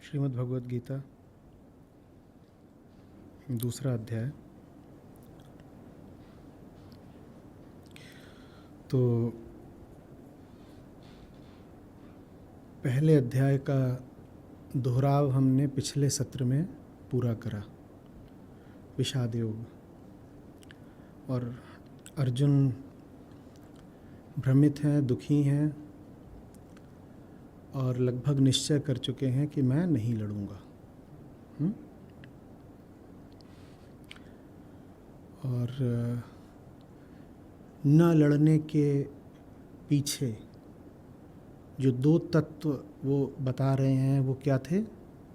श्रीमद् भगवद गीता दूसरा अध्याय। तो पहले अध्याय का दोहराव हमने पिछले सत्र में पूरा करा, विषाद योग। और अर्जुन भ्रमित हैं, दुखी हैं और लगभग निश्चय कर चुके हैं कि मैं नहीं लड़ूंगा। और न लड़ने के पीछे जो दो तत्व वो बता रहे हैं वो क्या थे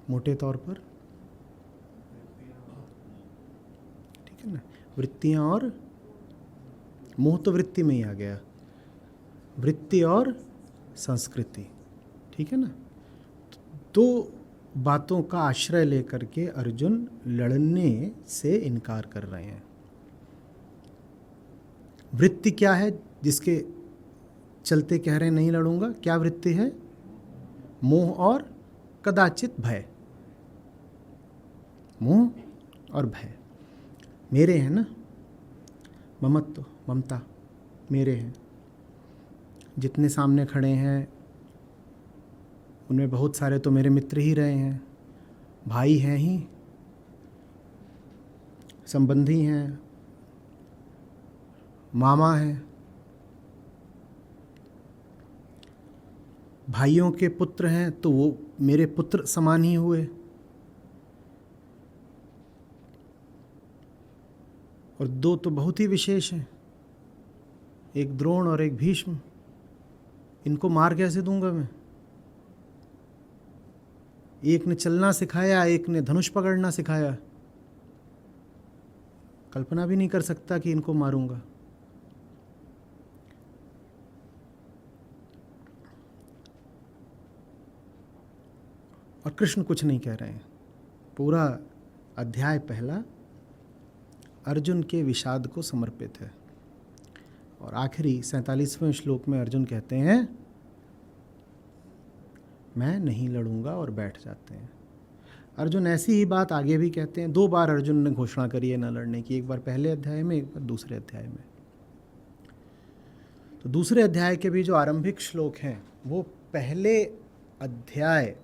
मोटे तौर पर? ठीक है ना, वृत्तियां और मोह तो वृत्ति में ही आ गया, वृत्ति और संस्कृति। ठीक है ना, दो बातों का आश्रय लेकर के अर्जुन लड़ने से इनकार कर रहे हैं। वृत्ति क्या है जिसके चलते कह रहे हैं नहीं लड़ूंगा? क्या वृत्ति है? मोह और कदाचित भय। मोह और भय मेरे हैं ना, ममत्व, ममता मेरे हैं। जितने सामने खड़े हैं उनमें बहुत सारे तो मेरे मित्र ही रहे हैं, भाई हैं ही, संबंधी हैं, मामा हैं, भाइयों के पुत्र हैं तो वो मेरे पुत्र समान ही हुए। और दो तो बहुत ही विशेष हैं, एक द्रोण और एक भीष्म। इनको मार कैसे दूंगा मैं? एक ने चलना सिखाया, एक ने धनुष पकड़ना सिखाया। कल्पना भी नहीं कर सकता कि इनको मारूंगा। और कृष्ण कुछ नहीं कह रहे हैं। पूरा अध्याय पहला अर्जुन के विषाद को समर्पित है। और आखिरी 47वें श्लोक में अर्जुन कहते हैं मैं नहीं लड़ूंगा और बैठ जाते हैं। अर्जुन ऐसी ही बात आगे भी कहते हैं। दो बार अर्जुन ने घोषणा करी है न लड़ने की, एक बार पहले अध्याय में, एक बार दूसरे अध्याय में। तो दूसरे अध्याय के भी जो आरंभिक श्लोक हैं वो पहले अध्याय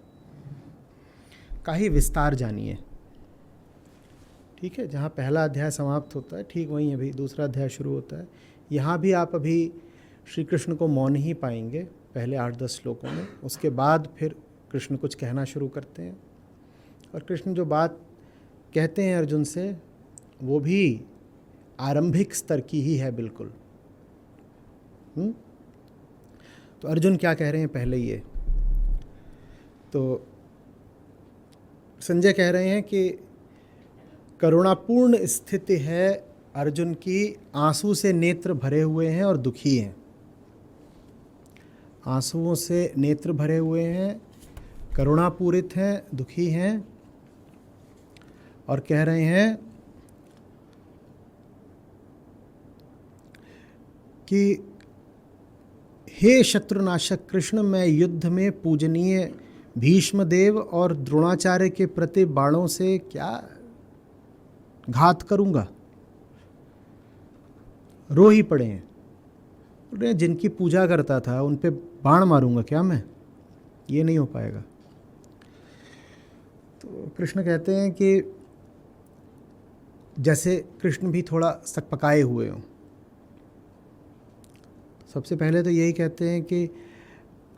का ही विस्तार जानिए। ठीक है, जहाँ पहला अध्याय समाप्त होता है ठीक वहीं अभी दूसरा अध्याय शुरू होता है। यहाँ भी आप अभी श्री कृष्ण को मौन ही पाएंगे पहले 8-10 श्लोकों में। उसके बाद फिर कृष्ण कुछ कहना शुरू करते हैं। और कृष्ण जो बात कहते हैं अर्जुन से वो भी आरंभिक स्तर की ही है बिल्कुल। तो अर्जुन क्या कह रहे हैं पहले ये तो संजय कह रहे हैं कि करुणापूर्ण स्थिति है अर्जुन की, आंसू से नेत्र भरे हुए हैं और दुखी हैं। आंसुओं से नेत्र भरे हुए हैं, करुणापूरित हैं, दुखी हैं। और कह रहे हैं कि हे शत्रुनाशक कृष्ण, मैं युद्ध में पूजनीय भीष्मदेव और द्रोणाचार्य के प्रति बाणों से क्या घात करूंगा? रो ही पड़े हैं। जिनकी पूजा करता था उन पे बाण मारूंगा क्या मैं? ये नहीं हो पाएगा। तो कृष्ण कहते हैं कि जैसे कृष्ण भी थोड़ा सकपकाए हुए हों। सबसे पहले तो यही कहते हैं कि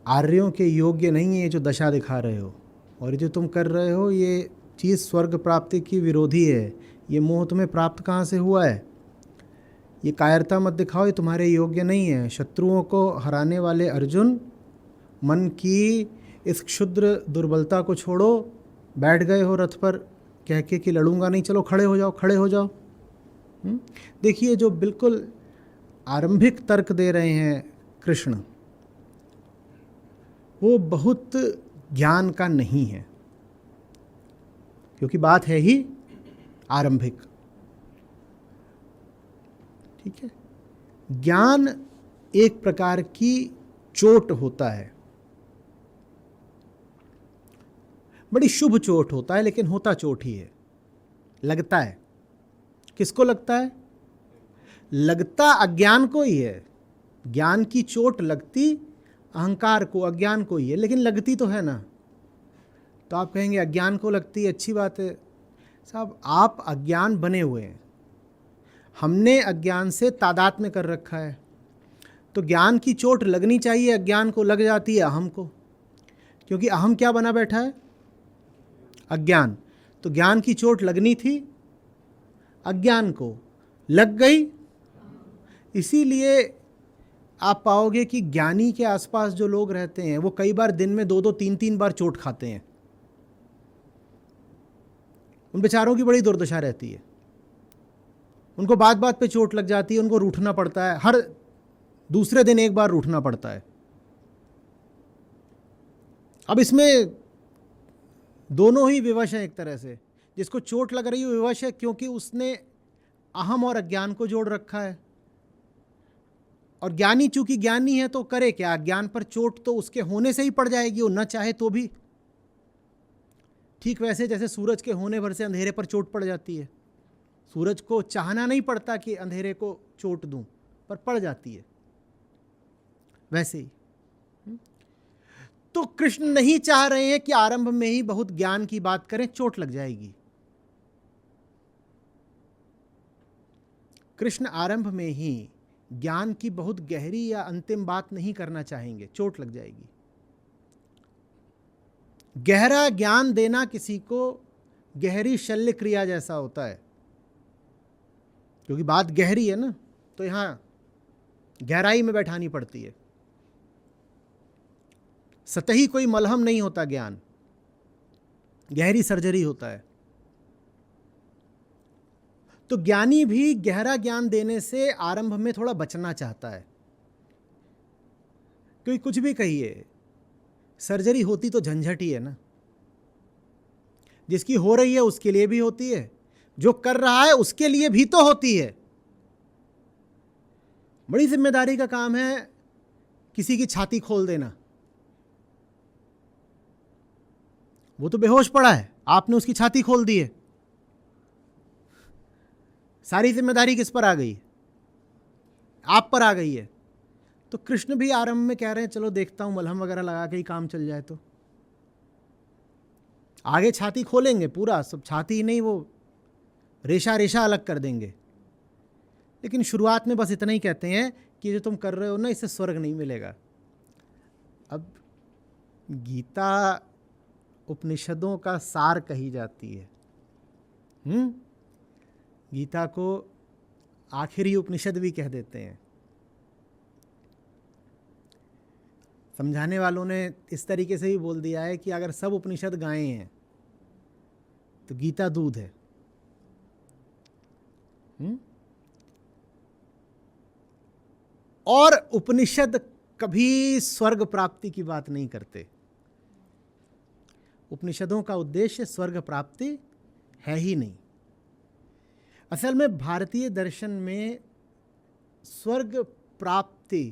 आर्यों के योग्य नहीं है ये जो दशा दिखा रहे हो, और ये जो तुम कर रहे हो ये चीज़ स्वर्ग प्राप्ति की विरोधी है। ये मोह तुम्हें प्राप्त कहाँ से हुआ है? ये कायरता मत दिखाओ, ये तुम्हारे योग्य नहीं है। शत्रुओं को हराने वाले अर्जुन, मन की इस क्षुद्र दुर्बलता को छोड़ो। बैठ गए हो रथ पर कह के कि लड़ूंगा नहीं, चलो खड़े हो जाओ, खड़े हो जाओ। देखिए जो बिल्कुल आरंभिक तर्क दे रहे हैं कृष्ण वो बहुत ज्ञान का नहीं है, क्योंकि बात है ही आरंभिक। ठीक है, ज्ञान एक प्रकार की चोट होता है। बड़ी शुभ चोट होता है, लेकिन होता चोट ही है, लगता है। किसको लगता है? लगता अज्ञान को ही है। ज्ञान की चोट लगती अहंकार को, अज्ञान को ही है, लेकिन लगती तो है ना। तो आप कहेंगे अज्ञान को लगती है, अच्छी बात है। साहब, आप अज्ञान बने हुए हैं, हमने अज्ञान से तादात्म्य कर रखा है, तो ज्ञान की चोट लगनी चाहिए। अज्ञान को लग जाती है अहम को, क्योंकि अहम क्या बना बैठा है? अज्ञान। तो ज्ञान की चोट लगनी थी अज्ञान को, लग गई। इसीलिए आप पाओगे कि ज्ञानी के आसपास जो लोग रहते हैं वो कई बार दिन में 2-2, 3-3 बार चोट खाते हैं। उन बेचारों की बड़ी दुर्दशा रहती है, उनको बात बात पे चोट लग जाती है, उनको रूठना पड़ता है, हर दूसरे दिन एक बार रूठना पड़ता है। अब इसमें दोनों ही विवश हैं एक तरह से। जिसको चोट लग रही है विवश है, क्योंकि उसने अहम और अज्ञान को जोड़ रखा है। और ज्ञानी चूंकि ज्ञानी है तो करे क्या? ज्ञान पर चोट तो उसके होने से ही पड़ जाएगी, वो न चाहे तो भी। ठीक वैसे जैसे सूरज के होने भर से अंधेरे पर चोट पड़ जाती है। सूरज को चाहना नहीं पड़ता कि अंधेरे को चोट दूं, पर पड़ जाती है। वैसे ही तो कृष्ण नहीं चाह रहे हैं कि आरंभ में ही बहुत ज्ञान की बात करें, चोट लग जाएगी। कृष्ण आरंभ में ही ज्ञान की बहुत गहरी या अंतिम बात नहीं करना चाहेंगे, चोट लग जाएगी। गहरा ज्ञान देना किसी को गहरी शल्य क्रिया जैसा होता है, क्योंकि बात गहरी है ना, तो यहां गहराई में बैठानी पड़ती है। सतही कोई मलहम नहीं होता ज्ञान, गहरी सर्जरी होता है। तो ज्ञानी भी गहरा ज्ञान देने से आरंभ में थोड़ा बचना चाहता है, क्योंकि कुछ भी कहिए, सर्जरी होती तो झंझट ही है ना। जिसकी हो रही है उसके लिए भी होती है, जो कर रहा है उसके लिए भी तो होती है। बड़ी जिम्मेदारी का काम है किसी की छाती खोल देना। वो तो बेहोश पड़ा है, आपने उसकी छाती खोल दी है, सारी जिम्मेदारी किस पर आ गई? आप पर आ गई है। तो कृष्ण भी आरंभ में कह रहे हैं चलो देखता हूं, मलहम वगैरह लगा के ही काम चल जाए। तो आगे छाती खोलेंगे पूरा, सब छाती ही नहीं, वो रेशा रेशा अलग कर देंगे। लेकिन शुरुआत में बस इतना ही कहते हैं कि जो तुम कर रहे हो ना, इससे स्वर्ग नहीं मिलेगा। अब गीता उपनिषदों का सार कही जाती है। गीता को आखिरी उपनिषद भी कह देते हैं। समझाने वालों ने इस तरीके से भी बोल दिया है कि अगर सब उपनिषद गायें हैं तो गीता दूध है। और उपनिषद कभी स्वर्ग प्राप्ति की बात नहीं करते। उपनिषदों का उद्देश्य स्वर्ग प्राप्ति है ही नहीं। असल में भारतीय दर्शन में स्वर्ग प्राप्ति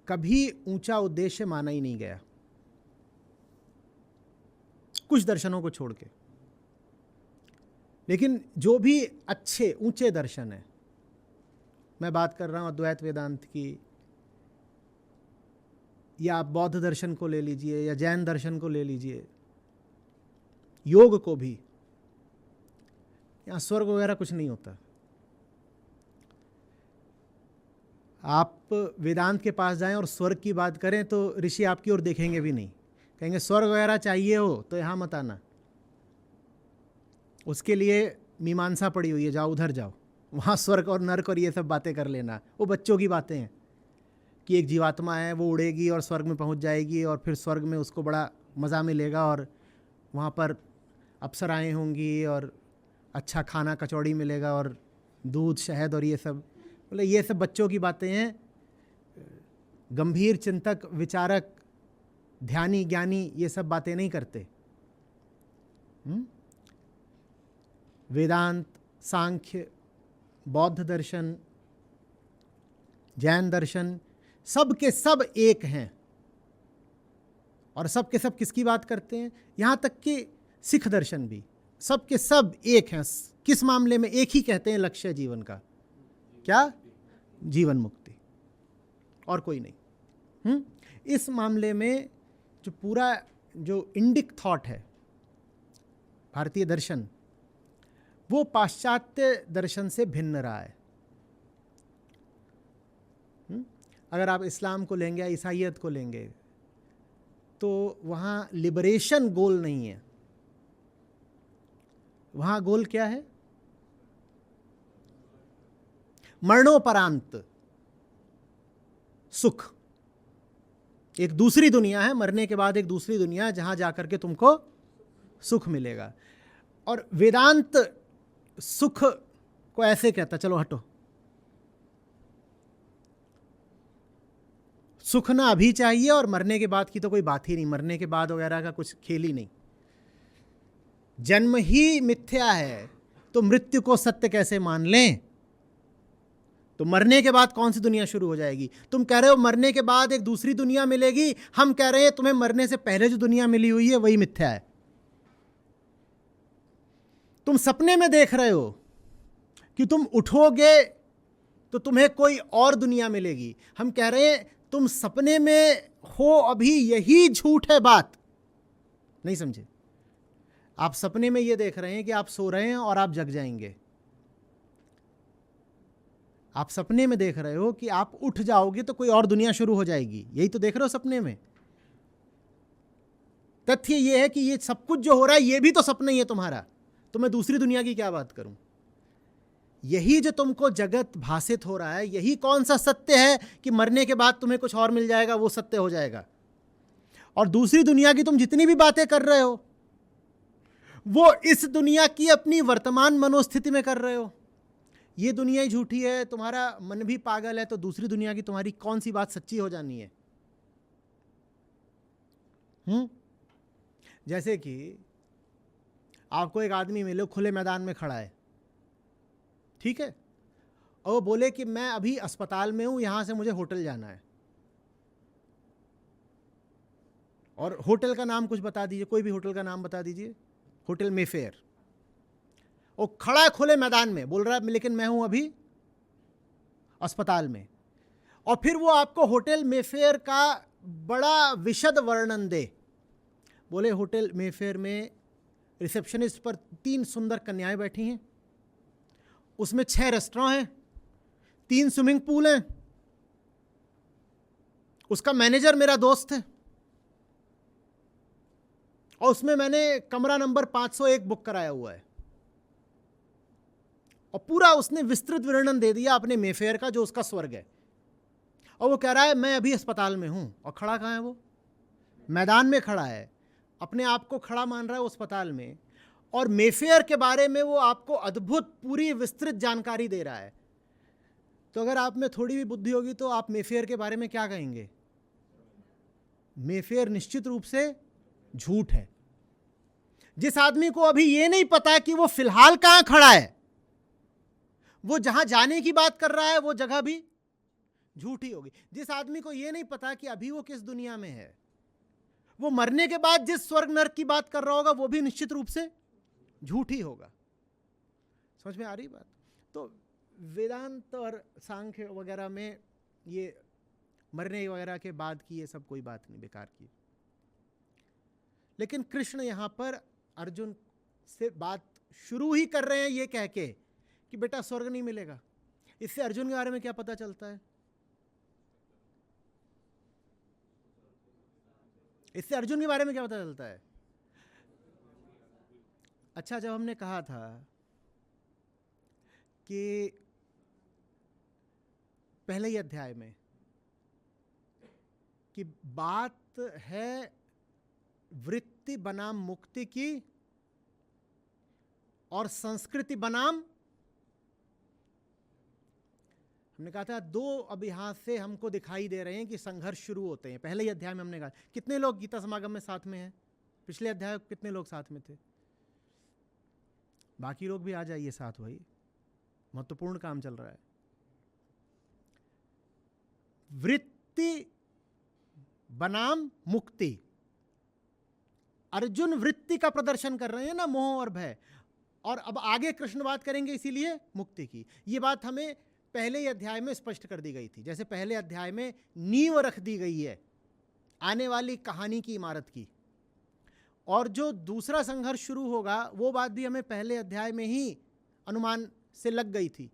कभी ऊंचा उद्देश्य माना ही नहीं गया, कुछ दर्शनों को छोड़ के। लेकिन जो भी अच्छे ऊंचे दर्शन है, मैं बात कर रहा हूं अद्वैत वेदांत की, या आप बौद्ध दर्शन को ले लीजिए, या जैन दर्शन को ले लीजिए, योग को भी, यहां स्वर्ग वगैरह कुछ नहीं होता। आप वेदांत के पास जाएं और स्वर्ग की बात करें तो ऋषि आपकी ओर देखेंगे भी नहीं, कहेंगे स्वर्ग वगैरह चाहिए हो तो यहां मत आना, उसके लिए मीमांसा पड़ी हुई है, जाओ उधर जाओ, वहां स्वर्ग और नरक और ये सब बातें कर लेना। वो बच्चों की बातें हैं कि एक जीवात्मा है, वो उड़ेगी और स्वर्ग में पहुंच जाएगी, और फिर स्वर्ग में उसको बड़ा मज़ा मिलेगा, और वहाँ पर अप्सराएं होंगी, और अच्छा खाना कचौड़ी मिलेगा, और दूध शहद और ये सब। बोले ये सब बच्चों की बातें हैं। गंभीर चिंतक, विचारक, ध्यानी, ज्ञानी ये सब बातें नहीं करते। वेदांत, सांख्य, बौद्ध दर्शन, जैन दर्शन, सब के सब एक हैं। और सब के सब किसकी बात करते हैं? यहाँ तक कि सिख दर्शन भी, सब के सब एक हैं। किस मामले में? एक ही कहते हैं लक्ष्य जीवन का, क्या? जीवन मुक्ति, और कोई नहीं। इस मामले में जो पूरा जो इंडिक थॉट है भारतीय दर्शन, वो पाश्चात्य दर्शन से भिन्न रहा है। अगर आप इस्लाम को लेंगे या ईसाईयत को लेंगे तो वहाँ लिबरेशन गोल नहीं है। वहाँ गोल क्या है? मरणोपरांत सुख। एक दूसरी दुनिया है, मरने के बाद एक दूसरी दुनिया जहाँ जाकर के तुमको सुख मिलेगा। और वेदांत सुख को ऐसे कहता, चलो हटो, सुख ना अभी चाहिए और मरने के बाद की तो कोई बात ही नहीं, मरने के बाद वगैरह का कुछ खेल ही नहीं। जन्म ही मिथ्या है तो मृत्यु को सत्य कैसे मान लें? तो मरने के बाद कौन सी दुनिया शुरू हो जाएगी? तुम कह रहे हो मरने के बाद एक दूसरी दुनिया मिलेगी, हम कह रहे हैं तुम्हें मरने से पहले जो दुनिया मिली हुई है वही मिथ्या है। तुम सपने में देख रहे हो कि तुम उठोगे तो तुम्हें कोई और दुनिया मिलेगी, हम कह रहे हैं तुम सपने में हो अभी, यही झूठ है। बात नहीं समझे? आप सपने में ये देख रहे हैं कि आप सो रहे हैं और आप जग जाएंगे। आप सपने में देख रहे हो कि आप उठ जाओगे तो कोई और दुनिया शुरू हो जाएगी, यही तो देख रहे हो सपने में। तथ्य ये है कि ये सब कुछ जो हो रहा है ये भी तो सपना ही है तुम्हारा, तो मैं दूसरी दुनिया की क्या बात करूं? यही जो तुमको जगत भासित हो रहा है, यही कौन सा सत्य है कि मरने के बाद तुम्हें कुछ और मिल जाएगा, वो सत्य हो जाएगा। और दूसरी दुनिया की तुम जितनी भी बातें कर रहे हो वो इस दुनिया की अपनी वर्तमान मनोस्थिति में कर रहे हो। ये दुनिया ही झूठी है, तुम्हारा मन भी पागल है, तो दूसरी दुनिया की तुम्हारी कौन सी बात सच्ची हो जानी है? जैसे कि आपको एक आदमी मिले, खुले मैदान में खड़ा है, ठीक है, और वो बोले कि मैं अभी अस्पताल में हूं, यहां से मुझे होटल जाना है, और होटल का नाम कुछ बता दीजिए, कोई भी होटल का नाम बता दीजिए, होटल मेफेयर। वो खड़ा है खुले मैदान में, बोल रहा है लेकिन मैं हूं अभी अस्पताल में। और फिर वो आपको होटल मेफेयर का बड़ा विशद वर्णन दे, बोले होटल मेफेयर में रिसेप्शनिस्ट पर 3 सुंदर कन्याएं बैठी हैं, उसमें 6 रेस्टोरेंट हैं, 3 स्विमिंग पूल हैं, उसका मैनेजर मेरा दोस्त है, और उसमें मैंने कमरा नंबर 501 बुक कराया हुआ है। और पूरा उसने विस्तृत वर्णन दे दिया अपने मेफेयर का, जो उसका स्वर्ग है। और वो कह रहा है मैं अभी अस्पताल में हूं, और खड़ा कहाँ है? वो मैदान में खड़ा है, अपने आप को खड़ा मान रहा है अस्पताल में, और मेफेयर के बारे में वो आपको अद्भुत पूरी विस्तृत जानकारी दे रहा है। तो अगर आप में थोड़ी भी बुद्धि होगी तो आप मेफेयर के बारे में क्या कहेंगे? मेफेयर निश्चित रूप से झूठ है। जिस आदमी को अभी ये नहीं पता कि वो फिलहाल कहां खड़ा है, वो जहां जाने की बात कर रहा है वो जगह भी झूठी होगी। जिस आदमी को ये नहीं पता कि अभी वो किस दुनिया में है, वो मरने के बाद जिस स्वर्ग नरक की बात कर रहा होगा वो भी निश्चित रूप से झूठी होगा। समझ में आ रही बात? तो वेदांत और सांख्य वगैरह में ये मरने वगैरह के बाद की ये सब कोई बात नहीं, बेकार की। लेकिन कृष्ण यहां पर अर्जुन से बात शुरू ही कर रहे हैं ये कह के कि बेटा स्वर्ग नहीं मिलेगा। इससे अर्जुन के बारे में क्या पता चलता है? इससे अर्जुन के बारे में क्या पता चलता है? अच्छा, जब हमने कहा था कि पहले ही अध्याय में कि बात है वृत्ति बनाम मुक्ति की और संस्कृति बनाम, हमने कहा था 2 अब यहां से हमको दिखाई दे रहे हैं कि संघर्ष शुरू होते हैं। पहले ही अध्याय में हमने कहा कितने लोग गीता समागम में साथ में हैं? पिछले अध्याय कितने लोग साथ में थे? बाकी लोग भी आ जाइए साथ, भाई महत्वपूर्ण काम चल रहा है। वृत्ति बनाम मुक्ति, अर्जुन वृत्ति का प्रदर्शन कर रहे हैं ना, मोह और भय। और अब आगे कृष्ण बात करेंगे इसीलिए मुक्ति की। ये बात हमें पहले ही अध्याय में स्पष्ट कर दी गई थी। जैसे पहले अध्याय में नींव रख दी गई है आने वाली कहानी की इमारत की, और जो दूसरा संघर्ष शुरू होगा वो बात भी हमें पहले अध्याय में ही अनुमान से लग गई थी।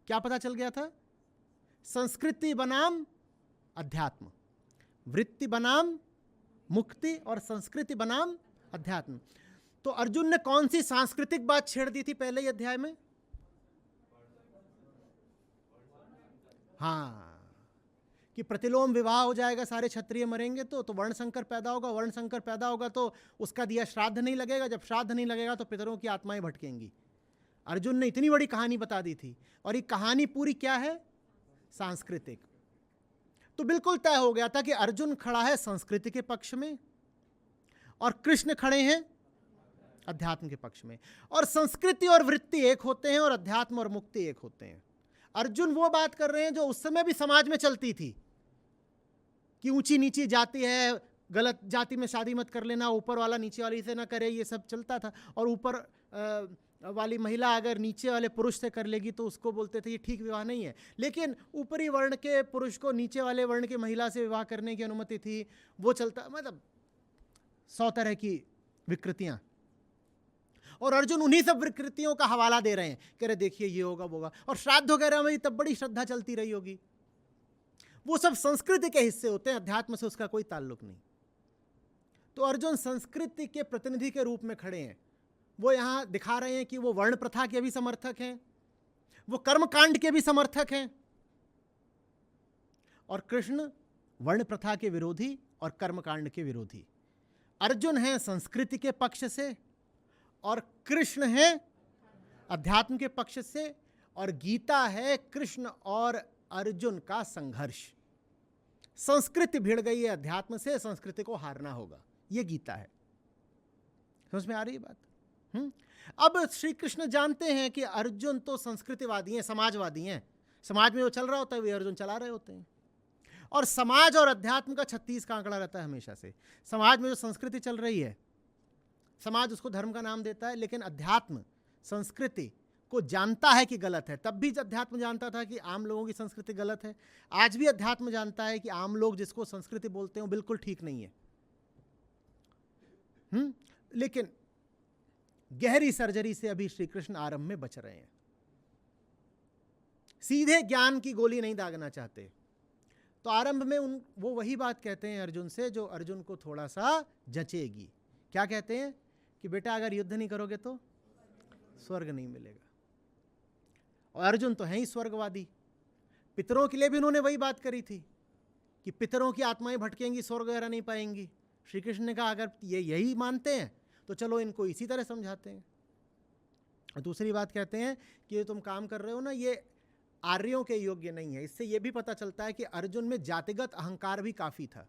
क्या पता चल गया था? संस्कृति बनाम अध्यात्म, वृत्ति बनाम मुक्ति, और संस्कृति बनाम अध्यात्म। तो अर्जुन ने कौन सी सांस्कृतिक बात छेड़ दी थी पहले ही अध्याय में? हाँ, कि प्रतिलोम विवाह हो जाएगा, सारे क्षत्रिय मरेंगे तो वर्ण संकर पैदा होगा, वर्ण संकर पैदा होगा तो उसका दिया श्राद्ध नहीं लगेगा, जब श्राद्ध नहीं लगेगा तो पितरों की आत्माएं भटकेंगी। अर्जुन ने इतनी बड़ी कहानी बता दी थी, और ये कहानी पूरी क्या है? सांस्कृतिक। तो बिल्कुल तय हो गया था कि अर्जुन खड़ा है संस्कृति के पक्ष में और कृष्ण खड़े हैं अध्यात्म के पक्ष में। और संस्कृति और वृत्ति एक होते हैं और अध्यात्म और मुक्ति एक होते हैं। अर्जुन वो बात कर रहे हैं जो उस समय भी समाज में चलती थी कि ऊंची नीची जाति है, गलत जाति में शादी मत कर लेना, ऊपर वाला नीचे वाली से ना करे, ये सब चलता था। और ऊपर वाली महिला अगर नीचे वाले पुरुष से कर लेगी तो उसको बोलते थे ये ठीक विवाह नहीं है। लेकिन ऊपरी वर्ण के पुरुष को नीचे वाले वर्ण की महिला से विवाह करने की अनुमति थी, वो चलता। मतलब 100 तरह की विकृतियां, और अर्जुन उन्हीं सब विकृतियों का हवाला दे रहे हैं, कह रहे देखिए ये होगा वो होगा। और श्राद्ध वगैरह में तब बड़ी श्रद्धा चलती रही होगी। वो सब संस्कृति के हिस्से होते हैं, अध्यात्म से उसका कोई ताल्लुक नहीं। तो अर्जुन संस्कृति के प्रतिनिधि के रूप में खड़े हैं। वो यहां दिखा रहे हैं कि वो वर्ण प्रथा के भी समर्थक हैं, वो कर्मकांड के भी समर्थक हैं, और कृष्ण वर्ण प्रथा के विरोधी और कर्मकांड के विरोधी। अर्जुन है संस्कृति के पक्ष से और कृष्ण है अध्यात्म के पक्ष से, और गीता है कृष्ण और अर्जुन का संघर्ष। संस्कृति भिड़ गई है अध्यात्म से, संस्कृति को हारना होगा, ये गीता है। समझ में आ रही है बात? अब श्री कृष्ण जानते हैं कि अर्जुन तो संस्कृतिवादी हैं, समाजवादी हैं। समाज में जो चल रहा होता है वे अर्जुन चला रहे होते हैं। और समाज और अध्यात्म का 36 का आंकड़ा रहता है हमेशा से। समाज में जो संस्कृति चल रही है, समाज उसको धर्म का नाम देता है, लेकिन अध्यात्म संस्कृति को जानता है कि गलत है। तब भी अध्यात्म जानता था कि आम लोगों की संस्कृति गलत है। आज भी अध्यात्म जानता है कि आम लोग जिसको संस्कृति बोलते हैं वो बिल्कुल ठीक नहीं है। लेकिन गहरी सर्जरी से अभी श्री कृष्ण आरंभ में बच रहे हैं। सीधे ज्ञान की गोली नहीं दागना चाहते। तो आरंभ में वो वही बात कहते हैं अर्जुन से जो अर्जुन को थोड़ा सा जचेगी। क्या कहते हैं? कि बेटा अगर युद्ध नहीं करोगे तो स्वर्ग नहीं मिलेगा। और अर्जुन तो है ही स्वर्गवादी। पितरों के लिए भी उन्होंने वही बात करी थी कि पितरों की आत्माएं भटकेंगी, स्वर्ग वगैरह नहीं पाएंगी। श्री कृष्ण ने कहा अगर ये यही मानते हैं तो चलो इनको इसी तरह समझाते हैं। और दूसरी बात कहते हैं कि ये तुम काम कर रहे हो ना, ये आर्यों के योग्य नहीं है। इससे ये भी पता चलता है कि अर्जुन में जातिगत अहंकार भी काफ़ी था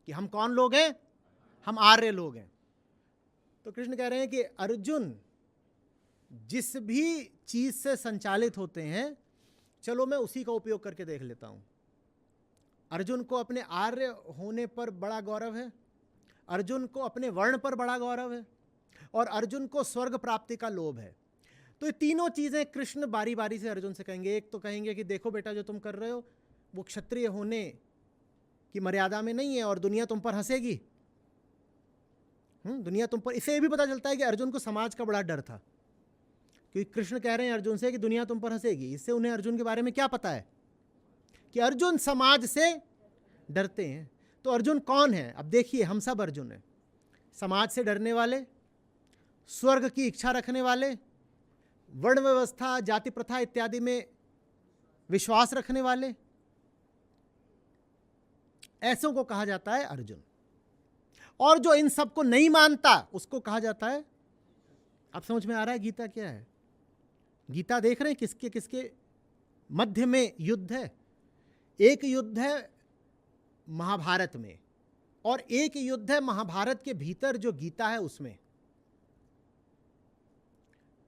कि हम कौन लोग हैं, हम आर्य लोग हैं। तो कृष्ण कह रहे हैं कि अर्जुन जिस भी चीज़ से संचालित होते हैं, चलो मैं उसी का उपयोग करके देख लेता हूँ। अर्जुन को अपने आर्य होने पर बड़ा गौरव है, अर्जुन को अपने वर्ण पर बड़ा गौरव है, और अर्जुन को स्वर्ग प्राप्ति का लोभ है। तो ये तीनों चीज़ें कृष्ण बारी बारी से अर्जुन से कहेंगे। एक तो कहेंगे कि देखो बेटा जो तुम कर रहे हो वो क्षत्रिय होने की मर्यादा में नहीं है और दुनिया तुम पर हंसेगी। दुनिया तुम पर। इससे ये भी पता चलता है कि अर्जुन को समाज का बड़ा डर था, क्योंकि कृष्ण कह रहे हैं अर्जुन से कि दुनिया तुम पर हंसेगी। इससे उन्हें अर्जुन के बारे में क्या पता है कि अर्जुन समाज से डरते हैं। तो अर्जुन कौन है? अब देखिए, हम सब अर्जुन हैं। समाज से डरने वाले, स्वर्ग की इच्छा रखने वाले, वर्ण व्यवस्था, जाति प्रथा इत्यादि में विश्वास रखने वाले, ऐसों को कहा जाता है अर्जुन। और जो इन सबको नहीं मानता उसको कहा जाता है। अब समझ में आ रहा है गीता क्या है? गीता देख रहे हैं किसके किसके मध्य में युद्ध है। एक युद्ध है महाभारत में, और एक युद्ध है महाभारत के भीतर जो गीता है उसमें।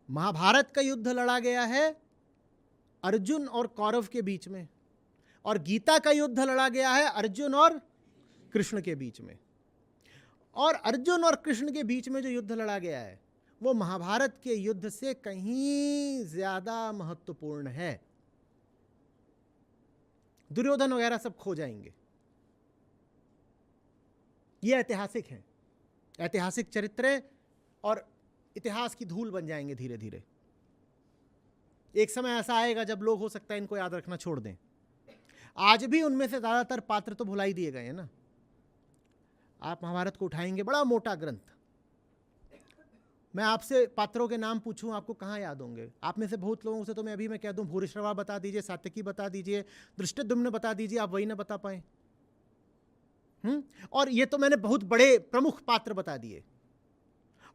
महाभारत का युद्ध लड़ा गया है अर्जुन और कौरव के बीच में, और गीता का युद्ध लड़ा गया है अर्जुन और कृष्ण के बीच में। और अर्जुन और कृष्ण के बीच में जो युद्ध लड़ा गया है वो महाभारत के युद्ध से कहीं ज्यादा महत्वपूर्ण है। दुर्योधन वगैरह सब खो जाएंगे, ये ऐतिहासिक हैं, ऐतिहासिक चरित्र और इतिहास की धूल बन जाएंगे धीरे धीरे। एक समय ऐसा आएगा जब लोग हो सकता है इनको याद रखना छोड़ दें। आज भी उनमें से ज्यादातर पात्र तो भुलाई दिए गए हैं ना। आप महाभारत को उठाएंगे, बड़ा मोटा ग्रंथ, मैं आपसे पात्रों के नाम पूछूं आपको कहाँ याद होंगे? आप में से बहुत लोगों से तो मैं कह दूं भूरिश्रवा बता दीजिए, सात्यकी बता दीजिए, धृष्टद्युम्न बता दीजिए, आप वही ना बता पाए। और ये तो मैंने बहुत बड़े प्रमुख पात्र बता दिए,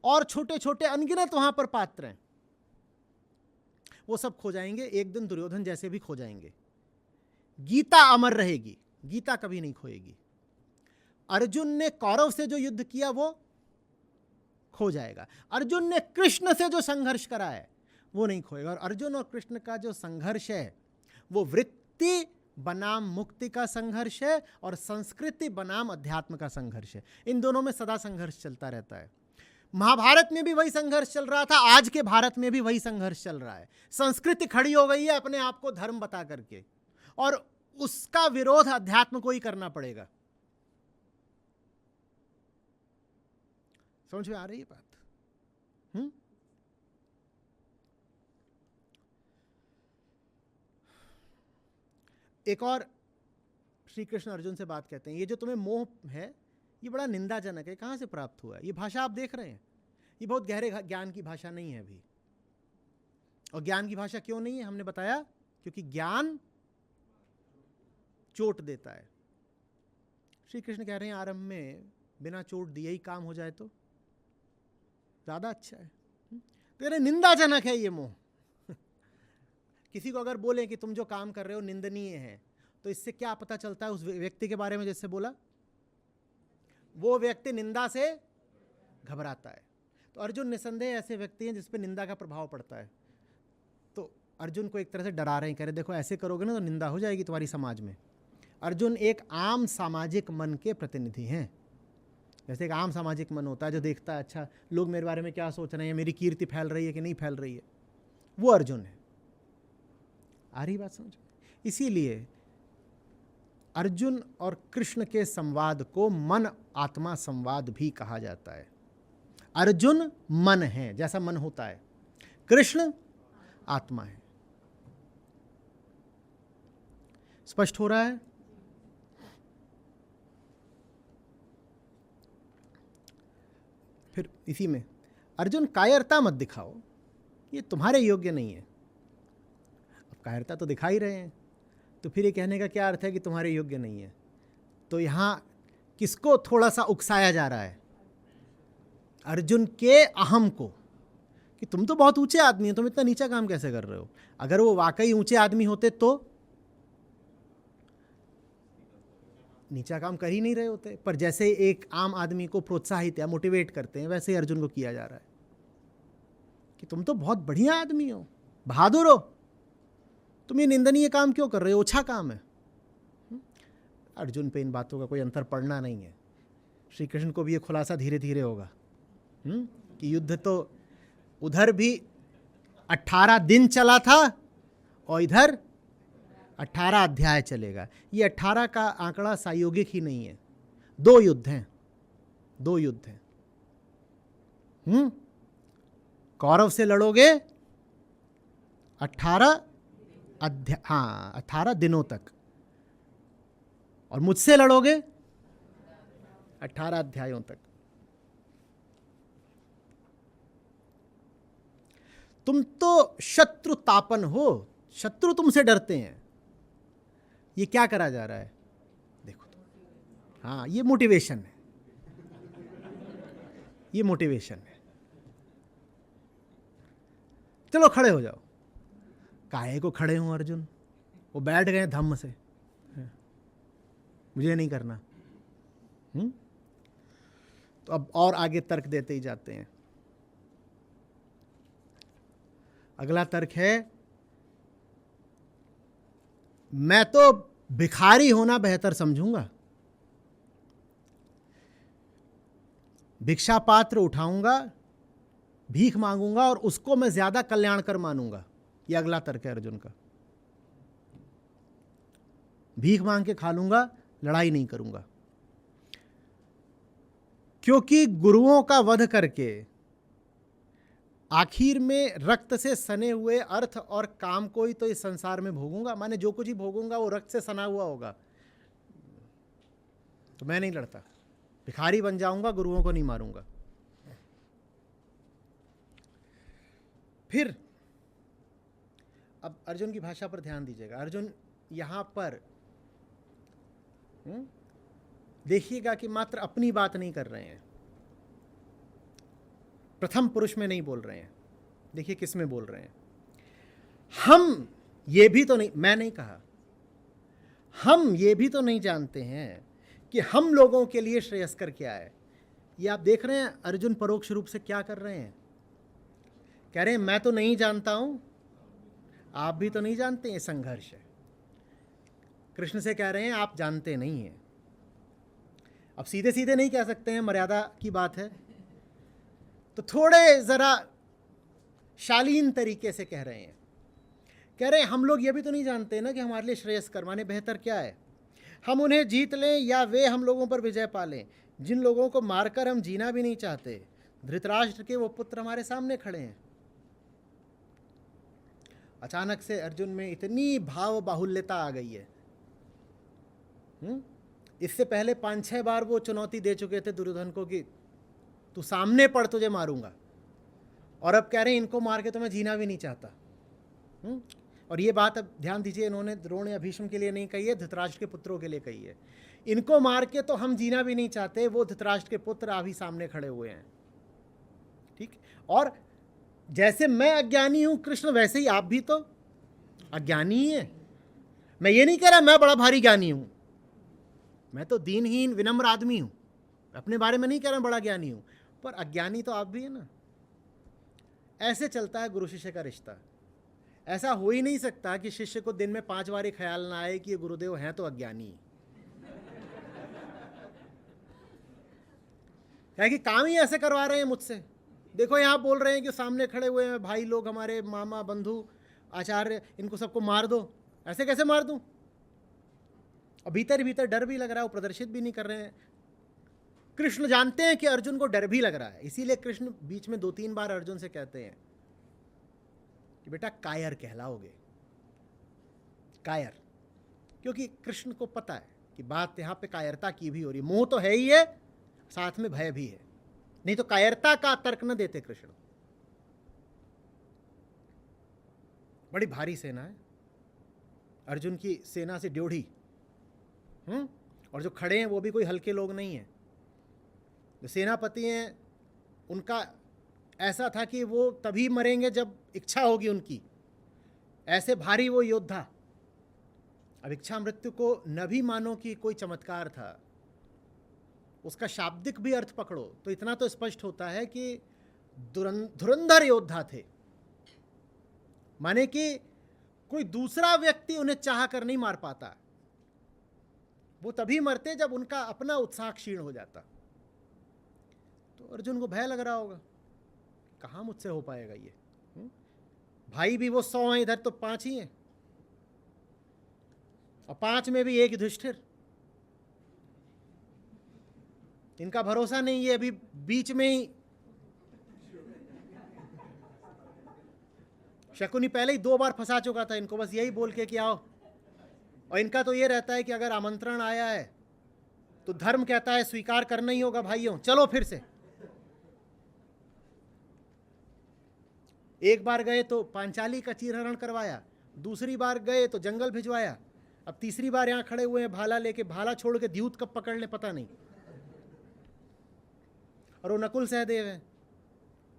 और छोटे छोटे अनगिनत वहां पर पात्र हैं, वो सब खो जाएंगे। एक दिन दुर्योधन जैसे भी खो जाएंगे। गीता अमर रहेगी, गीता कभी नहीं खोएगी। अर्जुन ने कौरव से जो युद्ध किया वो खो जाएगा। अर्जुन ने कृष्ण से जो संघर्ष करा है वो नहीं खोएगा। और अर्जुन और कृष्ण का जो संघर्ष है वो वृत्ति बनाम मुक्ति का संघर्ष है और संस्कृति बनाम अध्यात्म का संघर्ष है। इन दोनों में सदा संघर्ष चलता रहता है। महाभारत में भी वही संघर्ष चल रहा था, आज के भारत में भी वही संघर्ष चल रहा है। संस्कृति खड़ी हो गई है अपने आप को धर्म बता करके, और उसका विरोध अध्यात्म को ही करना पड़ेगा। समझ में आ रही है बात? एक और श्री कृष्ण अर्जुन से बात कहते हैं, ये जो तुम्हें मोह है ये बड़ा निंदाजनक है, कहां से प्राप्त हुआ है? ये भाषा आप देख रहे हैं, ये बहुत गहरे ज्ञान की भाषा नहीं है अभी। और ज्ञान की भाषा क्यों नहीं है? हमने बताया क्योंकि ज्ञान चोट देता है। श्री कृष्ण कह रहे हैं आरंभ में बिना चोट दिए ही काम हो जाए तो ज्यादा अच्छा है। तेरे निंदाजनक है ये मोह। किसी को अगर बोले कि तुम जो काम कर रहे हो निंदनीय है, तो इससे क्या पता चलता है उस व्यक्ति के बारे में? जैसे बोला वो व्यक्ति निंदा से घबराता है। तो अर्जुन निसंदेह ऐसे व्यक्ति हैं जिस पे निंदा का प्रभाव पड़ता है। तो अर्जुन को एक तरह से डरा रहे हैं, कह रहे देखो ऐसे करोगे ना तो निंदा हो जाएगी तुम्हारी समाज में। अर्जुन एक आम सामाजिक मन के प्रतिनिधि हैं। जैसे एक आम सामाजिक मन होता है जो देखता है अच्छा लोग मेरे बारे में क्या सोच रहे हैं, मेरी कीर्ति फैल रही है कि नहीं फैल रही है, वो अर्जुन है। आ रही बात समझ? इसीलिए अर्जुन और कृष्ण के संवाद को मन आत्मा संवाद भी कहा जाता है। अर्जुन मन है, जैसा मन होता है, कृष्ण आत्मा है। स्पष्ट हो रहा है? फिर इसी में अर्जुन कायरता मत दिखाओ, ये तुम्हारे योग्य नहीं है। अब कायरता तो दिखा ही रहे हैं, तो फिर ये कहने का क्या अर्थ है कि तुम्हारे योग्य नहीं है? तो यहाँ किसको थोड़ा सा उकसाया जा रहा है? अर्जुन के अहम को, कि तुम तो बहुत ऊंचे आदमी हो, तुम इतना नीचा काम कैसे कर रहे हो? अगर वो वाकई ऊंचे आदमी होते तो नीचा काम कर ही नहीं रहे होते। पर जैसे एक आम आदमी को प्रोत्साहित या मोटिवेट करते हैं, वैसे ही अर्जुन को किया जा रहा है कि तुम तो बहुत बढ़िया आदमी हो, बहादुर हो, तुम ये निंदनीय काम क्यों कर रहे हो? अच्छा काम है। अर्जुन पे इन बातों का कोई अंतर पड़ना नहीं है। श्री कृष्ण को भी ये खुलासा धीरे धीरे होगा कि युद्ध तो उधर भी 18 दिन चला था और इधर 18 अध्याय चलेगा। ये 18 का आंकड़ा सायोगिक ही नहीं है, 2 युद्ध हैं, 2 युद्ध हैं। कौरव से लड़ोगे 18 दिनों तक, और मुझसे लड़ोगे 18 अध्यायों तक। तुम तो शत्रु तापन हो, शत्रु तुमसे डरते हैं। ये क्या करा जा रहा है देखो तो। हाँ, ये मोटिवेशन है, ये मोटिवेशन है। चलो खड़े हो जाओ। काहे को खड़े हूं अर्जुन? वो बैठ गए धम्म से, मुझे नहीं करना। तो अब और आगे तर्क देते ही जाते हैं। अगला तर्क है मैं तो भिखारी होना बेहतर समझूंगा। भिक्षा पात्र उठाऊंगा, भीख मांगूंगा और उसको मैं ज्यादा कल्याणकर मानूंगा। यह अगला तर्क है अर्जुन का। भीख मांग के खा लूंगा, लड़ाई नहीं करूंगा। क्योंकि गुरुओं का वध करके आखिर में रक्त से सने हुए अर्थ और काम को ही तो इस संसार में भोगूंगा। माने जो कुछ ही भोगूंगा वो रक्त से सना हुआ होगा, तो मैं नहीं लड़ता। भिखारी बन जाऊंगा, गुरुओं को नहीं मारूंगा। फिर अब अर्जुन की भाषा पर ध्यान दीजिएगा। अर्जुन यहां पर देखिएगा कि मात्र अपनी बात नहीं कर रहे हैं, प्रथम पुरुष में नहीं बोल रहे हैं। देखिए किस में बोल रहे हैं। हम ये भी तो नहीं, मैं नहीं कहा, हम ये भी तो नहीं जानते हैं कि हम लोगों के लिए श्रेयस्कर क्या है। ये आप देख रहे हैं अर्जुन परोक्ष रूप से क्या कर रहे हैं। कह रहे हैं मैं तो नहीं जानता हूं, आप भी तो नहीं जानते। ये संघर्ष है। कृष्ण से कह रहे हैं आप जानते नहीं हैं। अब सीधे सीधे नहीं कह सकते हैं, मर्यादा की बात है, तो थोड़े जरा शालीन तरीके से कह रहे हैं। कह रहे हैं हम लोग ये भी तो नहीं जानते ना कि हमारे लिए श्रेयस्कर माने बेहतर क्या है। हम उन्हें जीत लें या वे हम लोगों पर विजय पा लें, जिन लोगों को मारकर हम जीना भी नहीं चाहते। धृतराष्ट्र के वो पुत्र हमारे सामने खड़े हैं। अचानक से अर्जुन में इतनी भाव बाहुल्यता आ गई है। इससे पहले 5-6 बार वो चुनौती दे चुके थे दुर्योधन को कि तू सामने पड़, तुझे मारूंगा। और अब कह रहे हैं इनको मार के तो मैं जीना भी नहीं चाहता। और ये बात अब ध्यान दीजिए, इन्होंने द्रोण या भीष्म के लिए नहीं कही है, धृतराष्ट्र के पुत्रों के लिए कही है। इनको मार के तो हम जीना भी नहीं चाहते। वो धृतराष्ट्र के पुत्र अभी सामने खड़े हुए हैं। ठीक। और जैसे मैं अज्ञानी हूं कृष्ण, वैसे ही आप भी तो अज्ञानी ही है। मैं ये नहीं कह रहा मैं बड़ा भारी ज्ञानी हूं, मैं तो दीनहीन विनम्र आदमी हूं। अपने बारे में नहीं कह रहा बड़ा ज्ञानी हूं, पर अज्ञानी तो आप भी है ना। ऐसे चलता है गुरु शिष्य का रिश्ता। ऐसा हो ही नहीं सकता कि शिष्य को दिन में 5 बार ख्याल ना आए कि ये गुरुदेव हैं तो अज्ञानी। क्या कि काम ही ऐसे करवा रहे हैं मुझसे। देखो यहां बोल रहे हैं कि सामने खड़े हुए हैं भाई लोग, हमारे मामा बंधु आचार्य, इनको सबको मार दो। ऐसे कैसे मार दूं? और भीतर ही भीतर डर भी लग रहा है, वो प्रदर्शित भी नहीं कर रहे हैं। कृष्ण जानते हैं कि अर्जुन को डर भी लग रहा है, इसीलिए कृष्ण बीच में 2-3 बार अर्जुन से कहते हैं कि बेटा कायर कहलाओगे। कायर, क्योंकि कृष्ण को पता है कि बात यहां पे कायरता की भी हो रही है। मोह तो है ही है, साथ में भय भी है, नहीं तो कायरता का तर्क न देते कृष्ण। बड़ी भारी सेना है अर्जुन की सेना से ड्योढ़ी। और जो खड़े हैं वो भी कोई हल्के लोग नहीं हैं। जो सेनापति हैं उनका ऐसा था कि वो तभी मरेंगे जब इच्छा होगी उनकी। ऐसे भारी वो योद्धा। अब इच्छा मृत्यु को न भी मानो कि कोई चमत्कार था, उसका शाब्दिक भी अर्थ पकड़ो तो इतना तो स्पष्ट होता है कि धुरंधर योद्धा थे। माने कि कोई दूसरा व्यक्ति उन्हें चाह कर नहीं मार पाता। वो तभी मरते जब उनका अपना उत्साह क्षीण हो जाता। तो अर्जुन को भय लग रहा होगा, कहाँ मुझसे हो पाएगा ये। भाई भी वो 100 हैं, इधर तो 5 ही हैं, और 5 में भी एक युधिष्ठिर। इनका भरोसा नहीं है। अभी बीच में ही शकुनी पहले ही 2 बार फंसा चुका था इनको, बस यही बोल के कि आओ। और इनका तो ये रहता है कि अगर आमंत्रण आया है तो धर्म कहता है स्वीकार करना ही होगा भाइयों, चलो फिर से। एक बार गए तो पांचाली का चीरहरण करवाया, दूसरी बार गए तो जंगल भिजवाया, अब तीसरी बार यहां खड़े हुए हैं भाला लेके। भाला छोड़ के द्यूत कब पकड़ ले पता नहीं। और वो नकुल सहदेव हैं,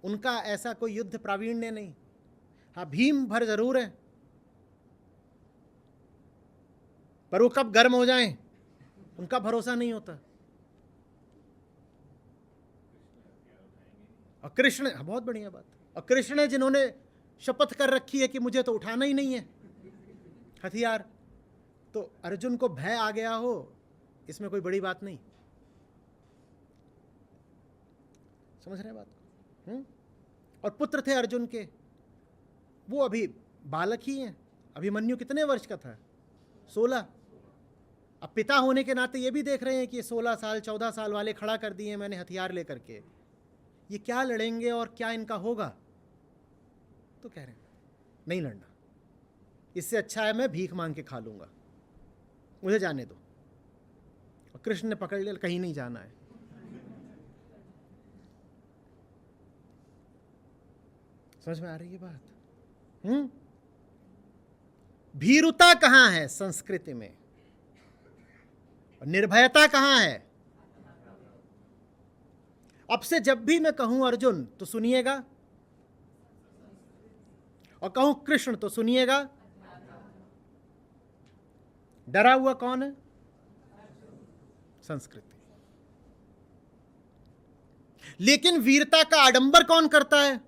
उनका ऐसा कोई युद्ध प्रावीण्य नहीं। हाँ भीम भर जरूर है, पर वो कब गर्म हो जाएं उनका भरोसा नहीं होता। और कृष्ण, बहुत बढ़िया बात। और कृष्ण है जिन्होंने शपथ कर रखी है कि मुझे तो उठाना ही नहीं है हथियार। तो अर्जुन को भय आ गया हो इसमें कोई बड़ी बात नहीं। समझ रहे हैं बात को? और पुत्र थे अर्जुन के, वो अभी बालक ही हैं। अभिमन्यु कितने वर्ष का था? 16। अब पिता होने के नाते ये भी देख रहे हैं कि 16 साल 14 साल वाले खड़ा कर दिए मैंने हथियार लेकर के, ये क्या लड़ेंगे और क्या इनका होगा? तो कह रहे हैं नहीं लड़ना, इससे अच्छा है मैं भीख मांग के खा लूंगा, मुझे जाने दो। और कृष्ण ने पकड़ लिया, कहीं नहीं जाना है। समझ में आ रही है बात? भीरुता कहां है? संस्कृति में। और निर्भयता कहां है? अब से जब भी मैं कहूं अर्जुन तो सुनिएगा, और कहूं कृष्ण तो सुनिएगा। डरा हुआ कौन है? संस्कृति। लेकिन वीरता का आडंबर कौन करता है?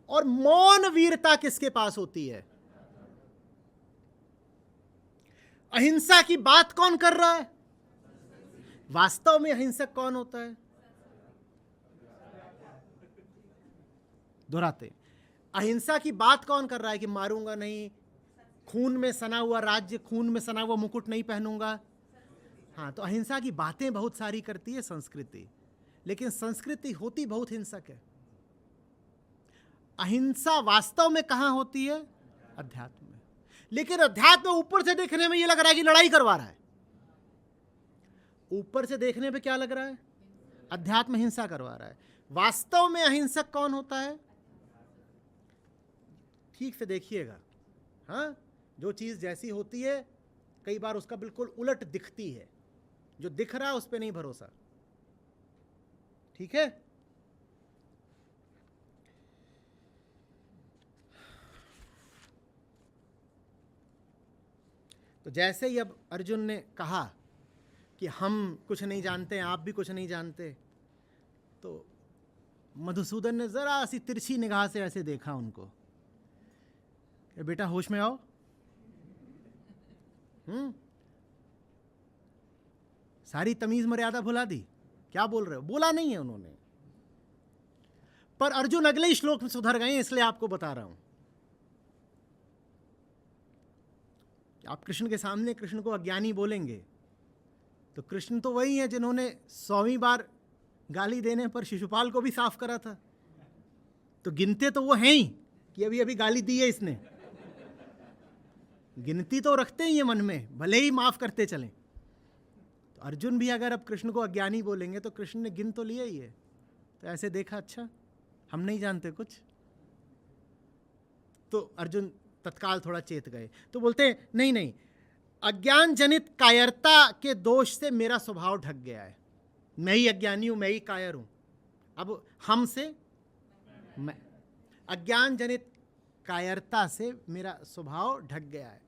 और मौन वीरता किसके पास होती है? अहिंसा की बात कौन कर रहा है? वास्तव में अहिंसक कौन होता है? दोहराते, अहिंसा की बात कौन कर रहा है कि मारूंगा नहीं, खून में सना हुआ राज्य, खून में सना हुआ मुकुट नहीं पहनूंगा। हाँ, तो अहिंसा की बातें बहुत सारी करती है संस्कृति, लेकिन संस्कृति होती बहुत हिंसक है। अहिंसा वास्तव में कहां होती है? अध्यात्म में। लेकिन अध्यात्म ऊपर से देखने में यह लग रहा है कि लड़ाई करवा रहा है। ऊपर से देखने पे क्या लग रहा है? अध्यात्म हिंसा करवा रहा है। वास्तव में अहिंसक कौन होता है? ठीक से देखिएगा। हाँ, जो चीज जैसी होती है कई बार उसका बिल्कुल उलट दिखती है। जो दिख रहा है उस पर नहीं भरोसा। ठीक है? तो जैसे ही अब अर्जुन ने कहा कि हम कुछ नहीं जानते, आप भी कुछ नहीं जानते, तो मधुसूदन ने जरा सी तिरछी निगाह से ऐसे देखा उनको, बेटा होश में आओ। सारी तमीज मर्यादा भुला दी। क्या बोल रहे हो? बोला नहीं है उन्होंने, पर अर्जुन अगले श्लोक में सुधर गए, इसलिए आपको बता रहा हूं। आप कृष्ण के सामने कृष्ण को अज्ञानी बोलेंगे तो कृष्ण तो वही है जिन्होंने 100वीं बार गाली देने पर शिशुपाल को भी साफ करा था। तो गिनते तो वो हैं ही कि अभी अभी गाली दी है इसने, गिनती तो रखते ही है मन में, भले ही माफ करते चलें। तो अर्जुन भी अगर अब कृष्ण को अज्ञानी बोलेंगे तो कृष्ण ने गिन तो लिया ही है। तो ऐसे देखा, अच्छा हम नहीं जानते कुछ। तो अर्जुन तत्काल थोड़ा चेत गए, तो बोलते हैं नहीं नहीं, अज्ञान जनित कायरता के दोष से मेरा स्वभाव ढक गया है। मैं ही अज्ञानी हूं, मैं ही कायर हूं। अब हम से मैं, अज्ञान जनित कायरता से मेरा स्वभाव ढक गया है।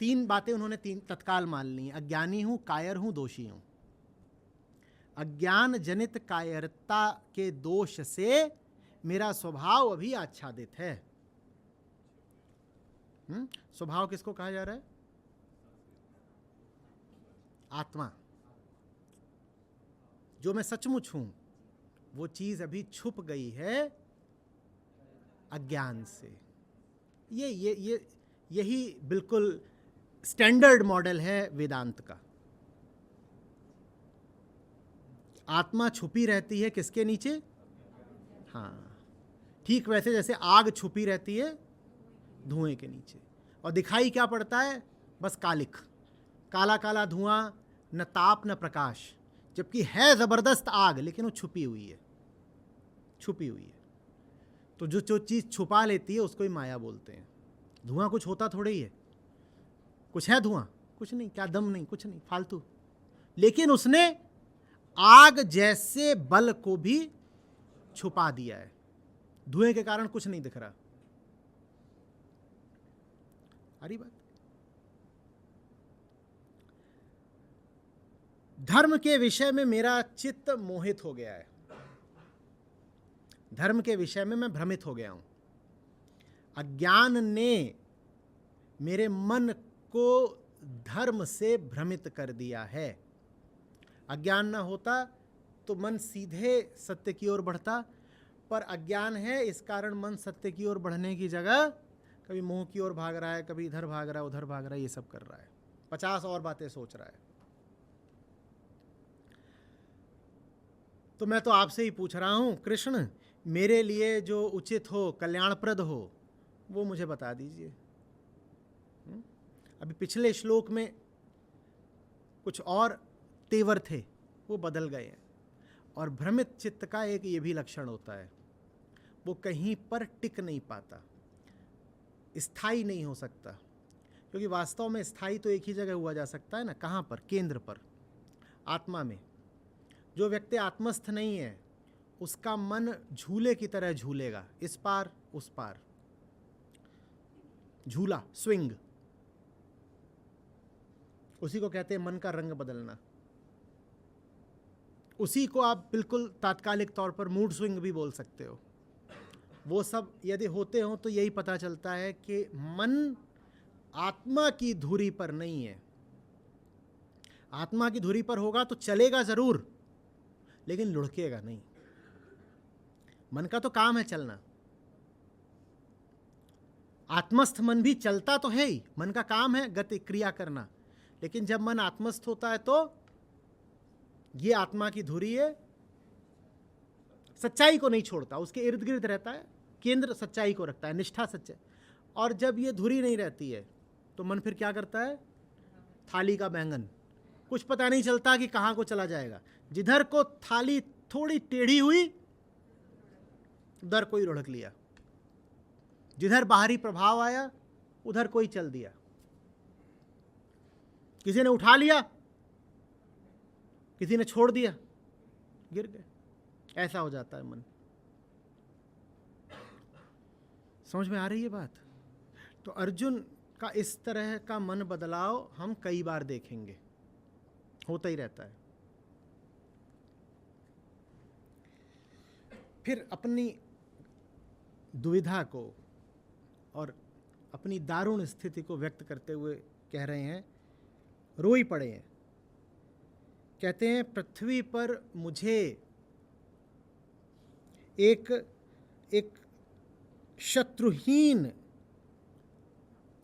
3 बातें उन्होंने तत्काल मान ली। अज्ञानी हूं, कायर हूं, दोषी हूं। अज्ञान जनित कायरता के दोष से मेरा स्वभाव अभी आच्छादित है। स्वभाव किसको कहा जा रहा है? आत्मा। जो मैं सचमुच हूं वो चीज अभी छुप गई है अज्ञान से। यही बिल्कुल स्टैंडर्ड मॉडल है वेदांत का। आत्मा छुपी रहती है किसके नीचे? हाँ, ठीक वैसे जैसे आग छुपी रहती है धुएं के नीचे, और दिखाई क्या पड़ता है? बस कालिक, काला काला धुआं, न ताप न प्रकाश, जबकि है जबरदस्त आग, लेकिन वो छुपी हुई है, छुपी हुई है। तो जो चीज छुपा लेती है उसको ही माया बोलते हैं। धुआं कुछ होता थोड़ा ही है, कुछ है धुआं? कुछ नहीं, क्या दम नहीं, कुछ नहीं, फालतू। लेकिन उसने आग जैसे बल को भी छुपा दिया है। धुएं के कारण कुछ नहीं दिख रहा। अरे बात, धर्म के विषय में मेरा चित्त मोहित हो गया है। धर्म के विषय में मैं भ्रमित हो गया हूं। अज्ञान ने मेरे मन को धर्म से भ्रमित कर दिया है। अज्ञान ना होता तो मन सीधे सत्य की ओर बढ़ता, पर अज्ञान है इस कारण मन सत्य की ओर बढ़ने की जगह कभी मोह की ओर भाग रहा है, कभी इधर भाग रहा है, उधर भाग रहा है, ये सब कर रहा है, 50 और बातें सोच रहा है। तो मैं तो आपसे ही पूछ रहा हूं कृष्ण, मेरे लिए जो उचित हो, कल्याणप्रद हो, वो मुझे बता दीजिए। अभी पिछले श्लोक में कुछ और तेवर थे, वो बदल गए हैं। और भ्रमित चित्त का एक ये भी लक्षण होता है, वो कहीं पर टिक नहीं पाता, स्थायी नहीं हो सकता, क्योंकि वास्तव में स्थायी तो एक ही जगह हुआ जा सकता है ना, कहाँ पर? केंद्र पर, आत्मा में। जो व्यक्ति आत्मस्थ नहीं है उसका मन झूले की तरह झूलेगा, इस पार उस पार, झूला, स्विंग, उसी को कहते हैं मन का रंग बदलना। उसी को आप बिल्कुल तात्कालिक तौर पर मूड स्विंग भी बोल सकते हो। वो सब यदि होते हो तो यही पता चलता है कि मन आत्मा की धुरी पर नहीं है। आत्मा की धुरी पर होगा तो चलेगा जरूर, लेकिन लुढ़केगा नहीं। मन का तो काम है चलना, आत्मस्थ मन भी चलता तो है ही, मन का काम है गति क्रिया करना, लेकिन जब मन आत्मस्थ होता है तो ये आत्मा की धुरी है, सच्चाई को नहीं छोड़ता, उसके इर्द गिर्द रहता है, केंद्र सच्चाई को रखता है, निष्ठा सच्चाई। और जब ये धुरी नहीं रहती है तो मन फिर क्या करता है? थाली का बैंगन, कुछ पता नहीं चलता कि कहाँ को चला जाएगा। जिधर को थाली थोड़ी टेढ़ी हुई उधर कोई लुढ़क लिया, जिधर बाहरी प्रभाव आया उधर कोई चल दिया, किसी ने उठा लिया, किसी ने छोड़ दिया, गिर गए। ऐसा हो जाता है मन। समझ में आ रही है बात? तो अर्जुन का इस तरह का मन बदलाव हम कई बार देखेंगे, होता ही रहता है। फिर अपनी दुविधा को और अपनी दारुण स्थिति को व्यक्त करते हुए कह रहे हैं, रोई पड़े हैं। कहते हैं पृथ्वी पर मुझे एक शत्रुहीन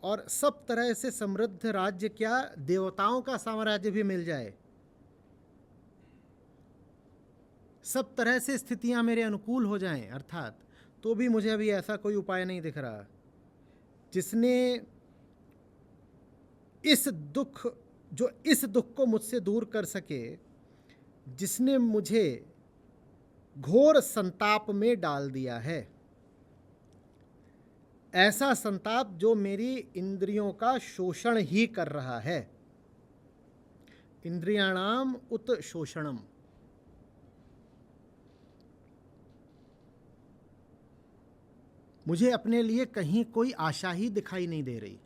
और सब तरह से समृद्ध राज्य, क्या देवताओं का साम्राज्य भी मिल जाए, सब तरह से स्थितियां मेरे अनुकूल हो जाएं, अर्थात तो भी मुझे अभी ऐसा कोई उपाय नहीं दिख रहा जिसने इस दुख को मुझसे दूर कर सके, जिसने मुझे घोर संताप में डाल दिया है। ऐसा संताप जो मेरी इंद्रियों का शोषण ही कर रहा है। इंद्रियाणाम उत शोषणम। मुझे अपने लिए कहीं कोई आशा ही दिखाई नहीं दे रही।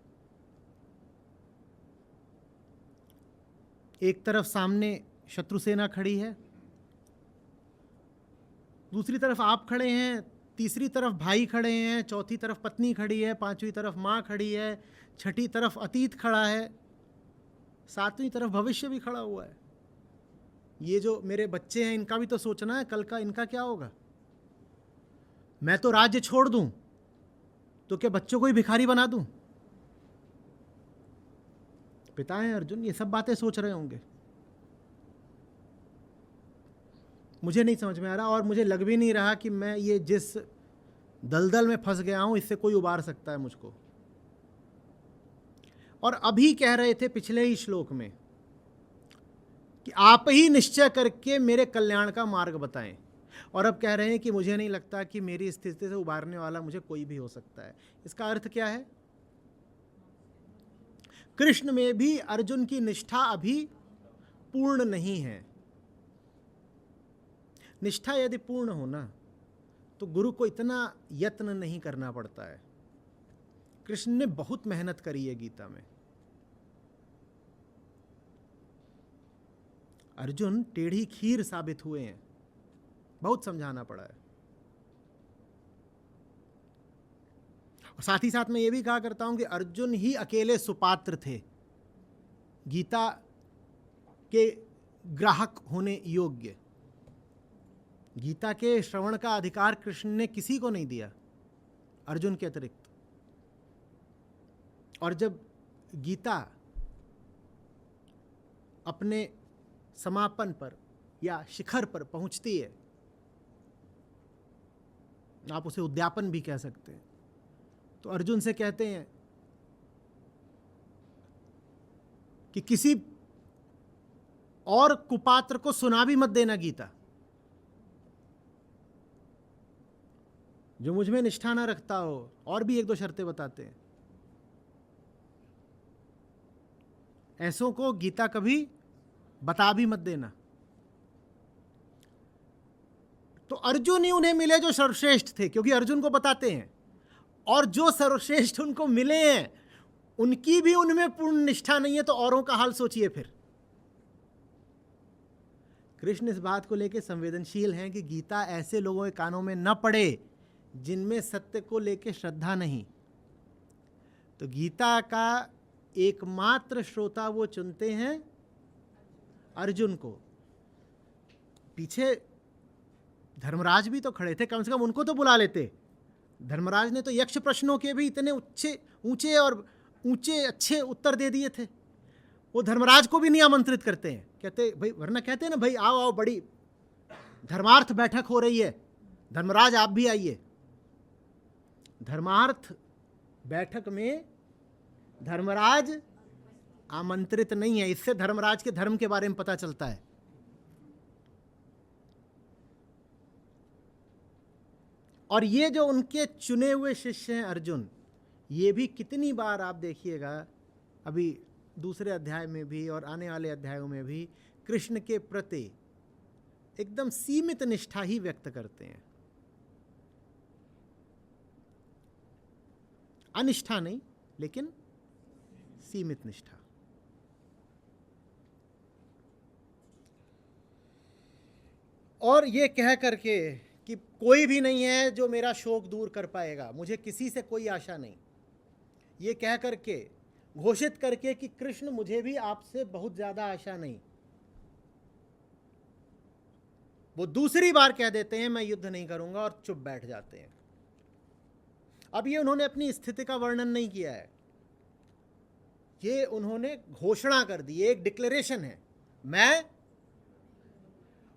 एक तरफ सामने शत्रु सेना खड़ी है, दूसरी तरफ आप खड़े हैं, तीसरी तरफ भाई खड़े हैं, चौथी तरफ पत्नी खड़ी है, पांचवी तरफ माँ खड़ी है, छठी तरफ अतीत खड़ा है, सातवीं तरफ भविष्य भी खड़ा हुआ है। ये जो मेरे बच्चे हैं इनका भी तो सोचना है, कल का इनका क्या होगा। मैं तो राज्य छोड़ दूं तो क्या बच्चों को ही भिखारी बना दूं? पिता हैं अर्जुन, ये सब बातें सोच रहे होंगे। मुझे नहीं समझ में आ रहा, और मुझे लग भी नहीं रहा कि मैं ये जिस दलदल में फंस गया हूं इससे कोई उबार सकता है मुझको। और अभी कह रहे थे पिछले ही श्लोक में कि आप ही निश्चय करके मेरे कल्याण का मार्ग बताएं, और अब कह रहे हैं कि मुझे नहीं लगता कि मेरी स्थिति से उबारने वाला मुझे कोई भी हो सकता है। इसका अर्थ क्या है? कृष्ण में भी अर्जुन की निष्ठा अभी पूर्ण नहीं है। निष्ठा यदि पूर्ण हो ना तो गुरु को इतना यत्न नहीं करना पड़ता है। कृष्ण ने बहुत मेहनत करी है गीता में। अर्जुन टेढ़ी खीर साबित हुए हैं, बहुत समझाना पड़ा है। और साथ ही साथ मैं ये भी कहा करता हूं कि अर्जुन ही अकेले सुपात्र थे गीता के ग्राहक होने योग्य। गीता के श्रवण का अधिकार कृष्ण ने किसी को नहीं दिया अर्जुन के अतिरिक्त। और जब गीता अपने समापन पर या शिखर पर पहुंचती है, आप उसे उद्यापन भी कह सकते हैं, तो अर्जुन से कहते हैं कि किसी और कुपात्र को सुना भी मत देना गीता, जो मुझ में निष्ठा ना रखता हो। और भी एक दो शर्तें बताते हैं, ऐसों को गीता कभी बता भी मत देना। तो अर्जुन ही उन्हें मिले जो सर्वश्रेष्ठ थे, क्योंकि अर्जुन को बताते हैं, और जो सर्वश्रेष्ठ उनको मिले हैं उनकी भी उनमें पूर्ण निष्ठा नहीं है, तो औरों का हाल सोचिए फिर। कृष्ण इस बात को लेकर संवेदनशील हैं कि गीता ऐसे लोगों के कानों में न पड़े जिनमें सत्य को लेकर श्रद्धा नहीं। तो गीता का एकमात्र श्रोता वो चुनते हैं अर्जुन को। पीछे धर्मराज भी तो खड़े थे, कम से कम उनको तो बुला लेते। धर्मराज ने तो यक्ष प्रश्नों के भी इतने ऊंचे अच्छे उत्तर दे दिए थे, वो धर्मराज को भी नहीं आमंत्रित करते हैं। कहते भाई, वरना कहते हैं ना भाई आओ आओ, बड़ी धर्मार्थ बैठक हो रही है, धर्मराज आप भी आइए। धर्मार्थ बैठक में धर्मराज आमंत्रित नहीं है, इससे धर्मराज के धर्म के बारे में पता चलता है। और ये जो उनके चुने हुए शिष्य हैं अर्जुन, ये भी कितनी बार आप देखिएगा, अभी दूसरे अध्याय में भी और आने वाले अध्यायों में भी कृष्ण के प्रति एकदम सीमित निष्ठा ही व्यक्त करते हैं, अनिष्ठा नहीं लेकिन सीमित निष्ठा। और ये कह करके कि कोई भी नहीं है जो मेरा शोक दूर कर पाएगा, मुझे किसी से कोई आशा नहीं, ये कह करके घोषित करके कि कृष्ण मुझे भी आपसे बहुत ज्यादा आशा नहीं, वो दूसरी बार कह देते हैं मैं युद्ध नहीं करूंगा और चुप बैठ जाते हैं। अब ये उन्होंने अपनी स्थिति का वर्णन नहीं किया है, ये उन्होंने घोषणा कर दी, एक डिक्लेरेशन है।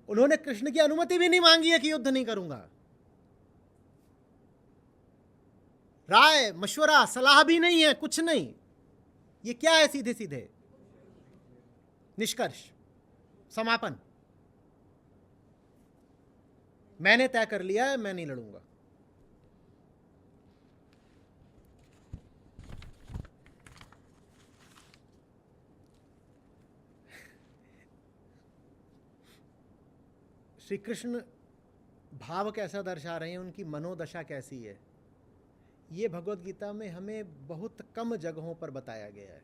उन्होंने कृष्ण की अनुमति भी नहीं मांगी है कि युद्ध नहीं करूंगा, राय मशवरा सलाह भी नहीं है, कुछ नहीं। ये क्या है? सीधे सीधे निष्कर्ष, समापन, मैंने तय कर लिया है, मैं नहीं लड़ूंगा। श्री कृष्ण भाव कैसा दर्शा रहे हैं, उनकी मनोदशा कैसी है, ये भगवत गीता में हमें बहुत कम जगहों पर बताया गया है।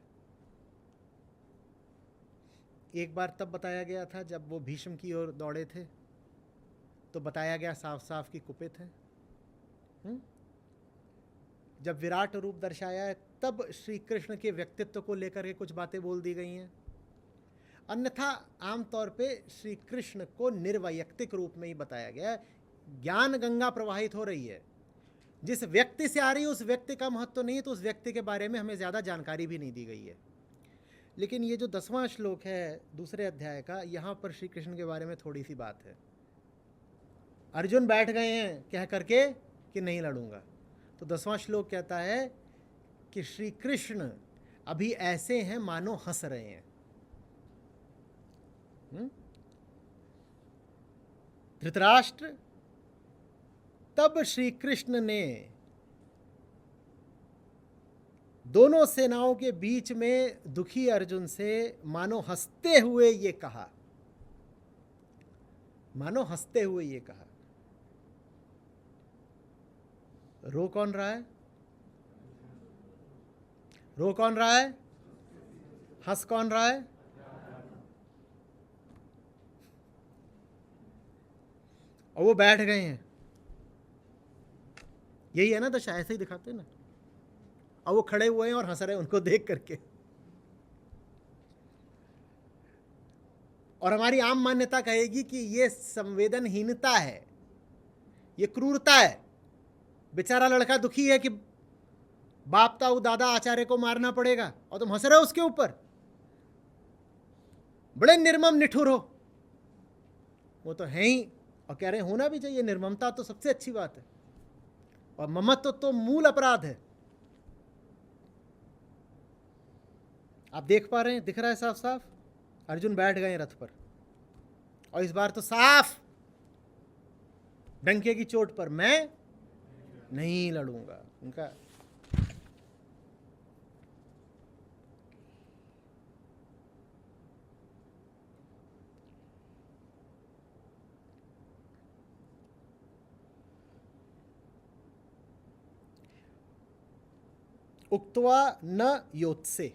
एक बार तब बताया गया था जब वो भीष्म की ओर दौड़े थे, तो बताया गया साफ साफ कि कुपित है। जब विराट रूप दर्शाया है तब श्री कृष्ण के व्यक्तित्व को लेकर के कुछ बातें बोल दी गई हैं। अन्यथा आमतौर पे श्री कृष्ण को निर्वैयक्तिक रूप में ही बताया गया है। ज्ञान गंगा प्रवाहित हो रही है, जिस व्यक्ति से आ रही है उस व्यक्ति का महत्व नहीं है, तो उस व्यक्ति के बारे में हमें ज़्यादा जानकारी भी नहीं दी गई है। लेकिन ये जो 10वां श्लोक है दूसरे अध्याय का, यहाँ पर श्री कृष्ण के बारे में थोड़ी सी बात है। अर्जुन बैठ गए हैं कह करके कि नहीं लड़ूंगा, तो 10वां श्लोक कहता है कि श्री कृष्ण अभी ऐसे हैं मानो हंस रहे हैं। धृतराष्ट्र, तब श्री कृष्ण ने दोनों सेनाओं के बीच में दुखी अर्जुन से मानो हंसते हुए ये कहा, मानो हंसते हुए ये कहा। रो कौन रहा है? रो कौन रहा है? हंस कौन रहा है? और वो बैठ गए हैं। यही है ना दशा, ऐसे ही दिखाते हैं ना। और वो खड़े हुए हैं और हंस रहे हैं उनको देख करके। और हमारी आम मान्यता कहेगी कि ये संवेदनहीनता है, ये क्रूरता है। बेचारा लड़का दुखी है कि बाप ताऊ दादा आचार्य को मारना पड़ेगा और तुम हंस रहे हो उसके ऊपर, बड़े निर्मम निठुर हो। वो तो है ही, और कह रहे हैं होना भी चाहिए। निर्ममता तो सबसे अच्छी बात है, और ममत्व तो मूल अपराध है। आप देख पा रहे हैं, दिख रहा है साफ साफ, अर्जुन बैठ गए रथ पर, और इस बार तो साफ डंके की चोट पर, मैं नहीं लड़ूंगा। उनका उक्त्वा न योत्से,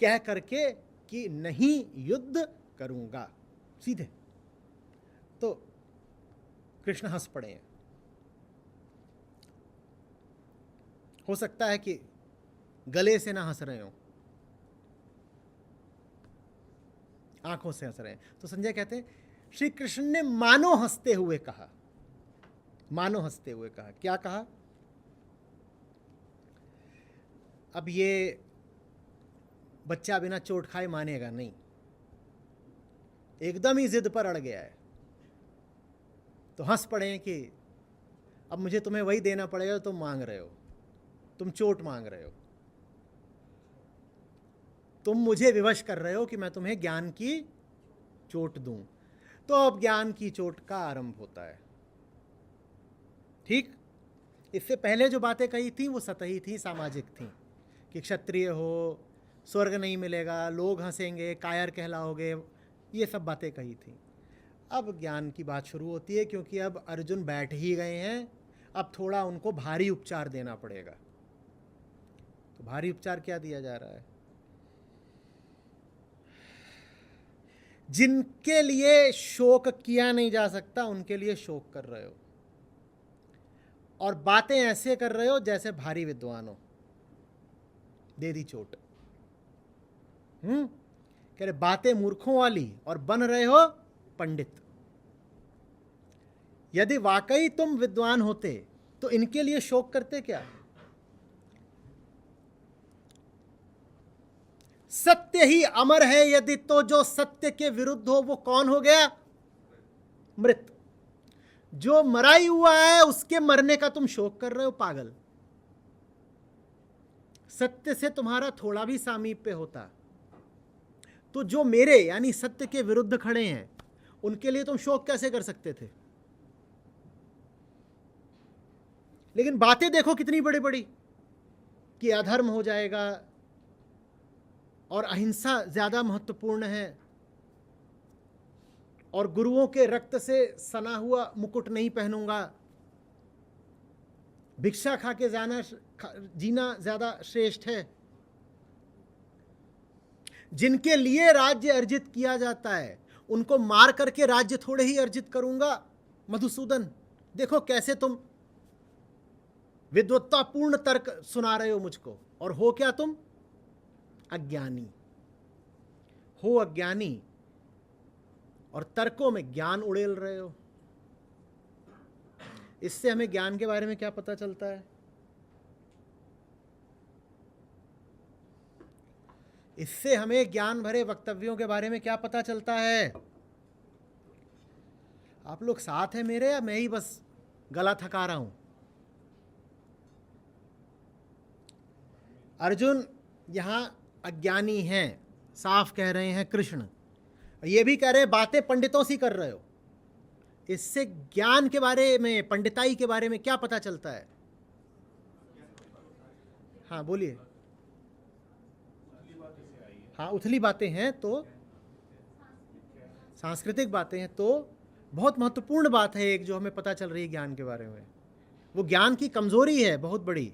कह करके कि नहीं युद्ध करूंगा, सीधे। तो कृष्ण हंस पड़े हैं। हो सकता है कि गले से ना हंस रहे हो, आंखों से हंस रहे हैं। तो संजय कहते हैं श्री कृष्ण ने मानो हंसते हुए कहा, मानो हंसते हुए कहा। क्या कहा? अब ये बच्चा बिना चोट खाए मानेगा नहीं, एकदम ही जिद पर अड़ गया है। तो हंस पड़े हैं कि अब मुझे तुम्हें वही देना पड़ेगा, तुम मांग रहे हो, तुम चोट मांग रहे हो, तुम मुझे विवश कर रहे हो कि मैं तुम्हें ज्ञान की चोट दूं। तो अब ज्ञान की चोट का आरंभ होता है। ठीक, इससे पहले जो बातें कही थी वो सतही थी, सामाजिक थी, कि क्षत्रिय हो, स्वर्ग नहीं मिलेगा, लोग हंसेंगे, कायर कहलाओगे, ये सब बातें कही थी। अब ज्ञान की बात शुरू होती है, क्योंकि अब अर्जुन बैठ ही गए हैं, अब थोड़ा उनको भारी उपचार देना पड़ेगा। तो भारी उपचार क्या दिया जा रहा है? जिनके लिए शोक किया नहीं जा सकता उनके लिए शोक कर रहे हो, और बातें ऐसे कर रहे हो जैसे भारी विद्वान हो। दे दी चोट। कह रहे बातें मूर्खों वाली, और बन रहे हो पंडित। यदि वाकई तुम विद्वान होते तो इनके लिए शोक करते क्या? सत्य ही अमर है यदि, तो जो सत्य के विरुद्ध हो वो कौन हो गया? मृत। जो मरा ही हुआ है उसके मरने का तुम शोक कर रहे हो, पागल। सत्य से तुम्हारा थोड़ा भी सामीप्य होता तो जो मेरे यानी सत्य के विरुद्ध खड़े हैं उनके लिए तुम शोक कैसे कर सकते थे? लेकिन बातें देखो कितनी बड़ी बड़ी, कि अधर्म हो जाएगा और अहिंसा ज्यादा महत्वपूर्ण है, और गुरुओं के रक्त से सना हुआ मुकुट नहीं पहनूंगा, भिक्षा खा के जीना ज्यादा श्रेष्ठ है। जिनके लिए राज्य अर्जित किया जाता है उनको मार करके राज्य थोड़े ही अर्जित करूंगा। मधुसूदन, देखो कैसे तुम विद्वत्तापूर्ण तर्क सुना रहे हो मुझको, और हो क्या तुम? अज्ञानी हो, अज्ञानी, और तर्कों में ज्ञान उड़ेल रहे हो। इससे हमें ज्ञान के बारे में क्या पता चलता है? इससे हमें ज्ञान भरे वक्तव्यों के बारे में क्या पता चलता है? आप लोग साथ हैं मेरे, या मैं ही बस गला थका रहा हूं? अर्जुन यहां अज्ञानी हैं, साफ कह रहे हैं कृष्ण। ये भी कह रहे हैं बातें पंडितों से कर रहे हो। इससे ज्ञान के बारे में, पंडिताई के बारे में क्या पता चलता है? हाँ बोलिए। हाँ, उथली बातें हैं तो, सांस्कृतिक बातें हैं तो बहुत महत्वपूर्ण बात है एक, जो हमें पता चल रही है ज्ञान के बारे में। वो ज्ञान की कमजोरी है बहुत बड़ी।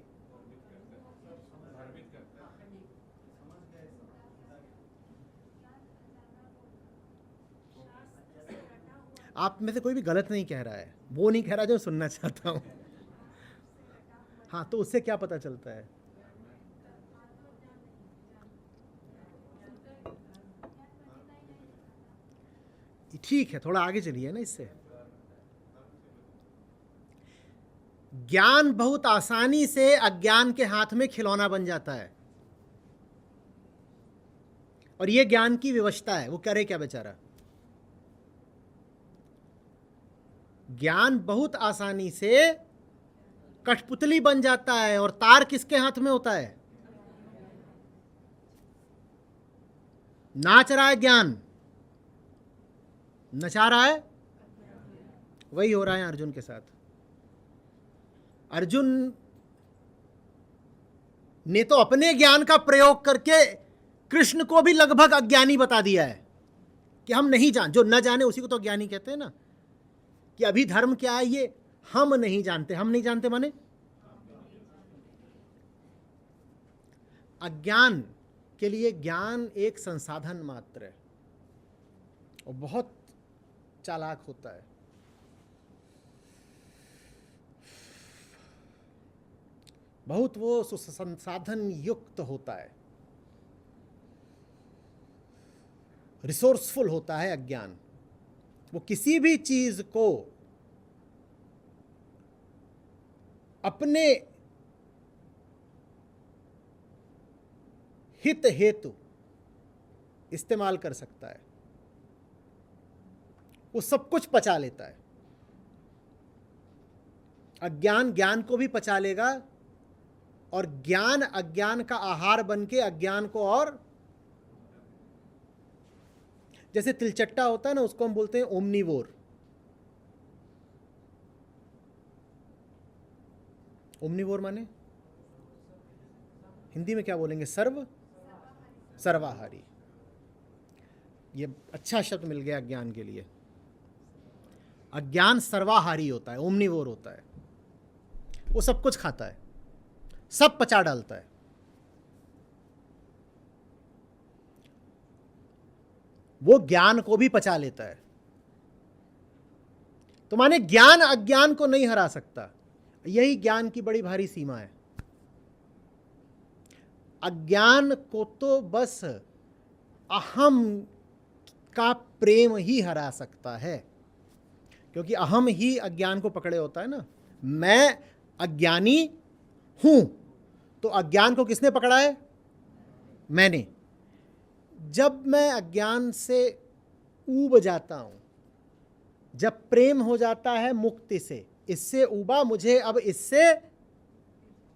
आप में से कोई भी गलत नहीं कह रहा है, वो नहीं कह रहा जो सुनना चाहता हूं। हाँ, तो उससे क्या पता चलता है? ठीक है, थोड़ा आगे चलिए ना इससे। ज्ञान बहुत आसानी से अज्ञान के हाथ में खिलौना बन जाता है, और यह ज्ञान की विवशता है। वो करे क्या बेचारा? ज्ञान बहुत आसानी से कठपुतली बन जाता है, और तार किसके हाथ में होता है? नाच रहा है ज्ञान, नचा रहा है। वही हो रहा है अर्जुन के साथ। अर्जुन ने तो अपने ज्ञान का प्रयोग करके कृष्ण को भी लगभग अज्ञानी बता दिया है कि हम नहीं जान, जो न जाने उसी को तो ज्ञानी कहते हैं ना, कि अभी धर्म क्या है ये हम नहीं जानते। हम नहीं जानते माने अज्ञान के लिए ज्ञान एक संसाधन मात्र है, और बहुत चालाक होता है। बहुत वो संसाधन युक्त होता है, रिसोर्सफुल होता है अज्ञान। वो किसी भी चीज को अपने हित हेतु इस्तेमाल कर सकता है। वो सब कुछ पचा लेता है। अज्ञान ज्ञान को भी पचा लेगा, और ज्ञान अज्ञान का आहार बन के अज्ञान को, और जैसे तिलचट्टा होता है ना, उसको हम बोलते हैं ओमनीवोर। ओमनीवोर माने हिंदी में क्या बोलेंगे? सर्वाहारी। ये अच्छा शब्द मिल गया अज्ञान के लिए। अज्ञान सर्वाहारी होता है, ओमनीवोर होता है। वो सब कुछ खाता है, सब पचा डालता है। वो ज्ञान को भी पचा लेता है। तो माने ज्ञान अज्ञान को नहीं हरा सकता। यही ज्ञान की बड़ी भारी सीमा है। अज्ञान को तो बस अहम का प्रेम ही हरा सकता है, क्योंकि अहम ही अज्ञान को पकड़े होता है ना। मैं अज्ञानी हूं, तो अज्ञान को किसने पकड़ा है? मैंने। जब मैं अज्ञान से ऊब जाता हूं, जब प्रेम हो जाता है मुक्ति से, इससे ऊबा, मुझे अब इससे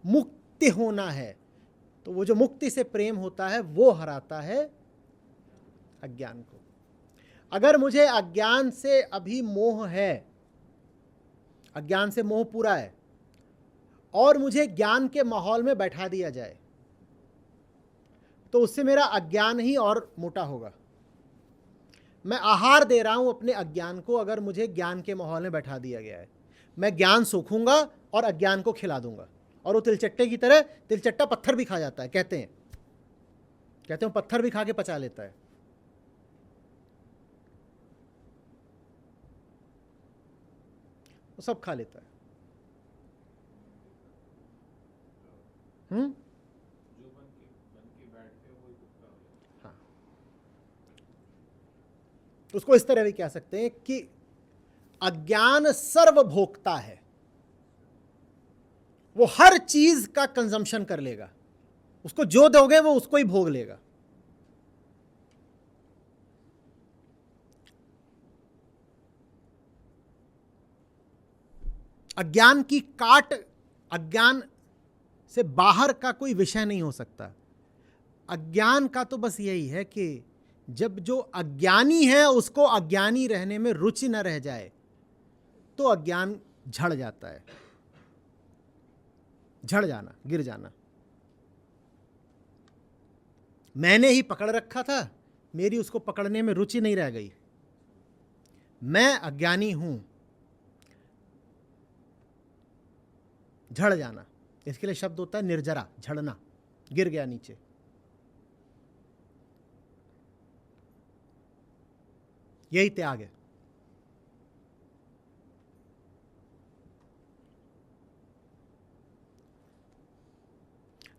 मुक्ति होना है, तो वो जो मुक्ति से प्रेम होता है वो हराता है अज्ञान को। अगर मुझे अज्ञान से अभी मोह है, अज्ञान से मोह पूरा है, और मुझे ज्ञान के माहौल में बैठा दिया जाए, तो उससे मेरा अज्ञान ही और मोटा होगा। मैं आहार दे रहा हूं अपने अज्ञान को, अगर मुझे ज्ञान के माहौल में बैठा दिया गया है। मैं ज्ञान सूखूंगा और अज्ञान को खिला दूंगा, और वो तिलचट्टे की तरह, तिलचट्टा पत्थर भी खा जाता है, कहते हैं पत्थर भी खा के पचा लेता है। वो सब खा लेता है। हाँ, उसको इस तरह भी कह सकते हैं कि अज्ञान सर्वभोक्ता है। वो हर चीज का कंजम्पशन कर लेगा, उसको जो दोगे वो उसको ही भोग लेगा। अज्ञान की काट, अज्ञान से बाहर का कोई विषय नहीं हो सकता। अज्ञान का तो बस यही है कि जब जो अज्ञानी है उसको अज्ञानी रहने में रुचि न रह जाए, तो अज्ञान झड़ जाता है। झड़ जाना, गिर जाना। मैंने ही पकड़ रखा था, मेरी उसको पकड़ने में रुचि नहीं रह गई, मैं अज्ञानी हूं। झड़ जाना, इसके लिए शब्द होता है निर्जरा, झड़ना, गिर गया नीचे। यही त्याग है।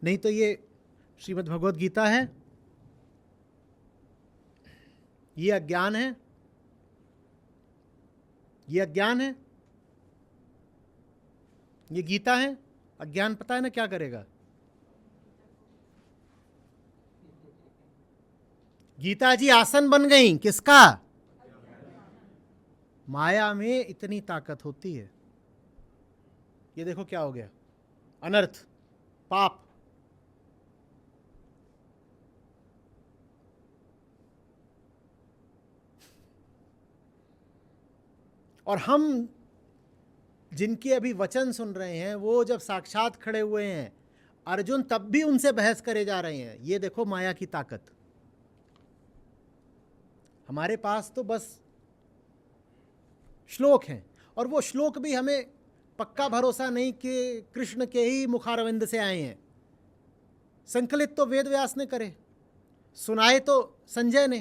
नहीं तो ये श्रीमद् भगवद गीता है, ये अज्ञान है, ये अज्ञान है, ये गीता है। अज्ञान पता है ना क्या करेगा? गीता जी आसन बन गई किसका? माया में इतनी ताकत होती है। ये देखो क्या हो गया, अनर्थ, पाप। और हम जिनके अभी वचन सुन रहे हैं वो जब साक्षात खड़े हुए हैं अर्जुन, तब भी उनसे बहस करे जा रहे हैं। ये देखो माया की ताकत। हमारे पास तो बस श्लोक हैं, और वो श्लोक भी हमें पक्का भरोसा नहीं कि कृष्ण के ही मुखारविंद से आए हैं। संकलित तो वेद व्यास ने करे, सुनाए तो संजय ने।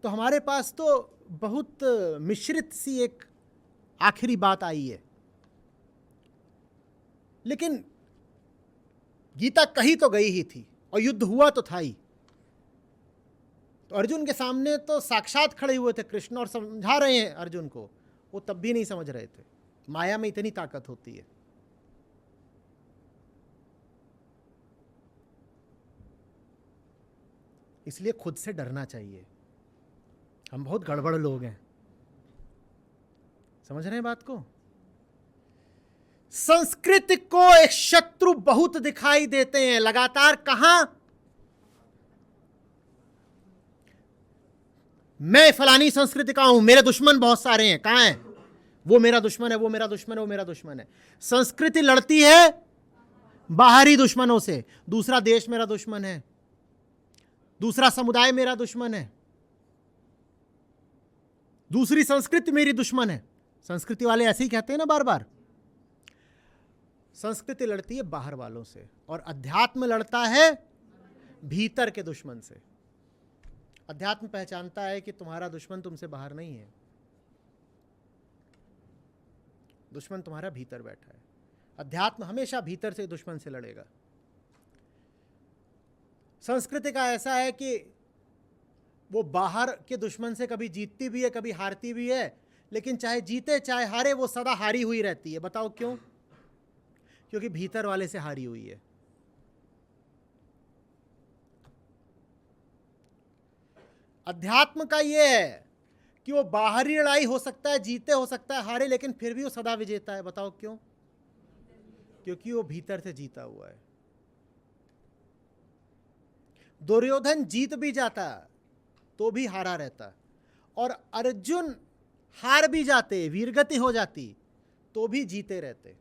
तो हमारे पास तो बहुत मिश्रित सी एक आखिरी बात आई है। लेकिन गीता कही तो गई ही थी और युद्ध हुआ तो था ही। तो अर्जुन के सामने तो साक्षात खड़े हुए थे कृष्ण और समझा रहे हैं अर्जुन को, वो तब भी नहीं समझ रहे थे। माया में इतनी ताकत होती है। इसलिए खुद से डरना चाहिए। हम बहुत गड़बड़ लोग हैं, समझ रहे हैं बात को? संस्कृति को एक शत्रु बहुत दिखाई देते हैं लगातार। कहां? मैं फलानी संस्कृति का हूं, मेरे दुश्मन बहुत सारे हैं। कहां है? वो मेरा दुश्मन है, वो मेरा दुश्मन है, वो मेरा दुश्मन है। संस्कृति लड़ती है बाहरी दुश्मनों से। दूसरा देश मेरा दुश्मन है, दूसरा समुदाय मेरा दुश्मन है, दूसरी संस्कृति मेरी दुश्मन है। संस्कृति वाले ऐसे ही कहते हैं ना बार बार। संस्कृति लड़ती है बाहर वालों से, और अध्यात्म लड़ता है भीतर के दुश्मन से। अध्यात्म पहचानता है कि तुम्हारा दुश्मन तुमसे बाहर नहीं है, दुश्मन तुम्हारा भीतर बैठा है। अध्यात्म हमेशा भीतर से दुश्मन से लड़ेगा। संस्कृति का ऐसा है कि वो बाहर के दुश्मन से कभी जीतती भी है, कभी हारती भी है, लेकिन चाहे जीते चाहे हारे वो सदा हारी हुई रहती है। बताओ क्यों? क्योंकि भीतर वाले से हारी हुई है। अध्यात्म का ये है कि वो बाहरी लड़ाई हो सकता है जीते, हो सकता है हारे, लेकिन फिर भी वो सदा विजेता है। बताओ क्यों? क्योंकि वो भीतर से जीता हुआ है। दुर्योधन जीत भी जाता तो भी हारा रहता, और अर्जुन हार भी जाते, वीरगति हो जाती, तो भी जीते रहते।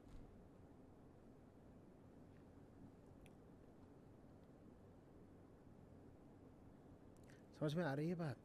समझ में आ रही है बात?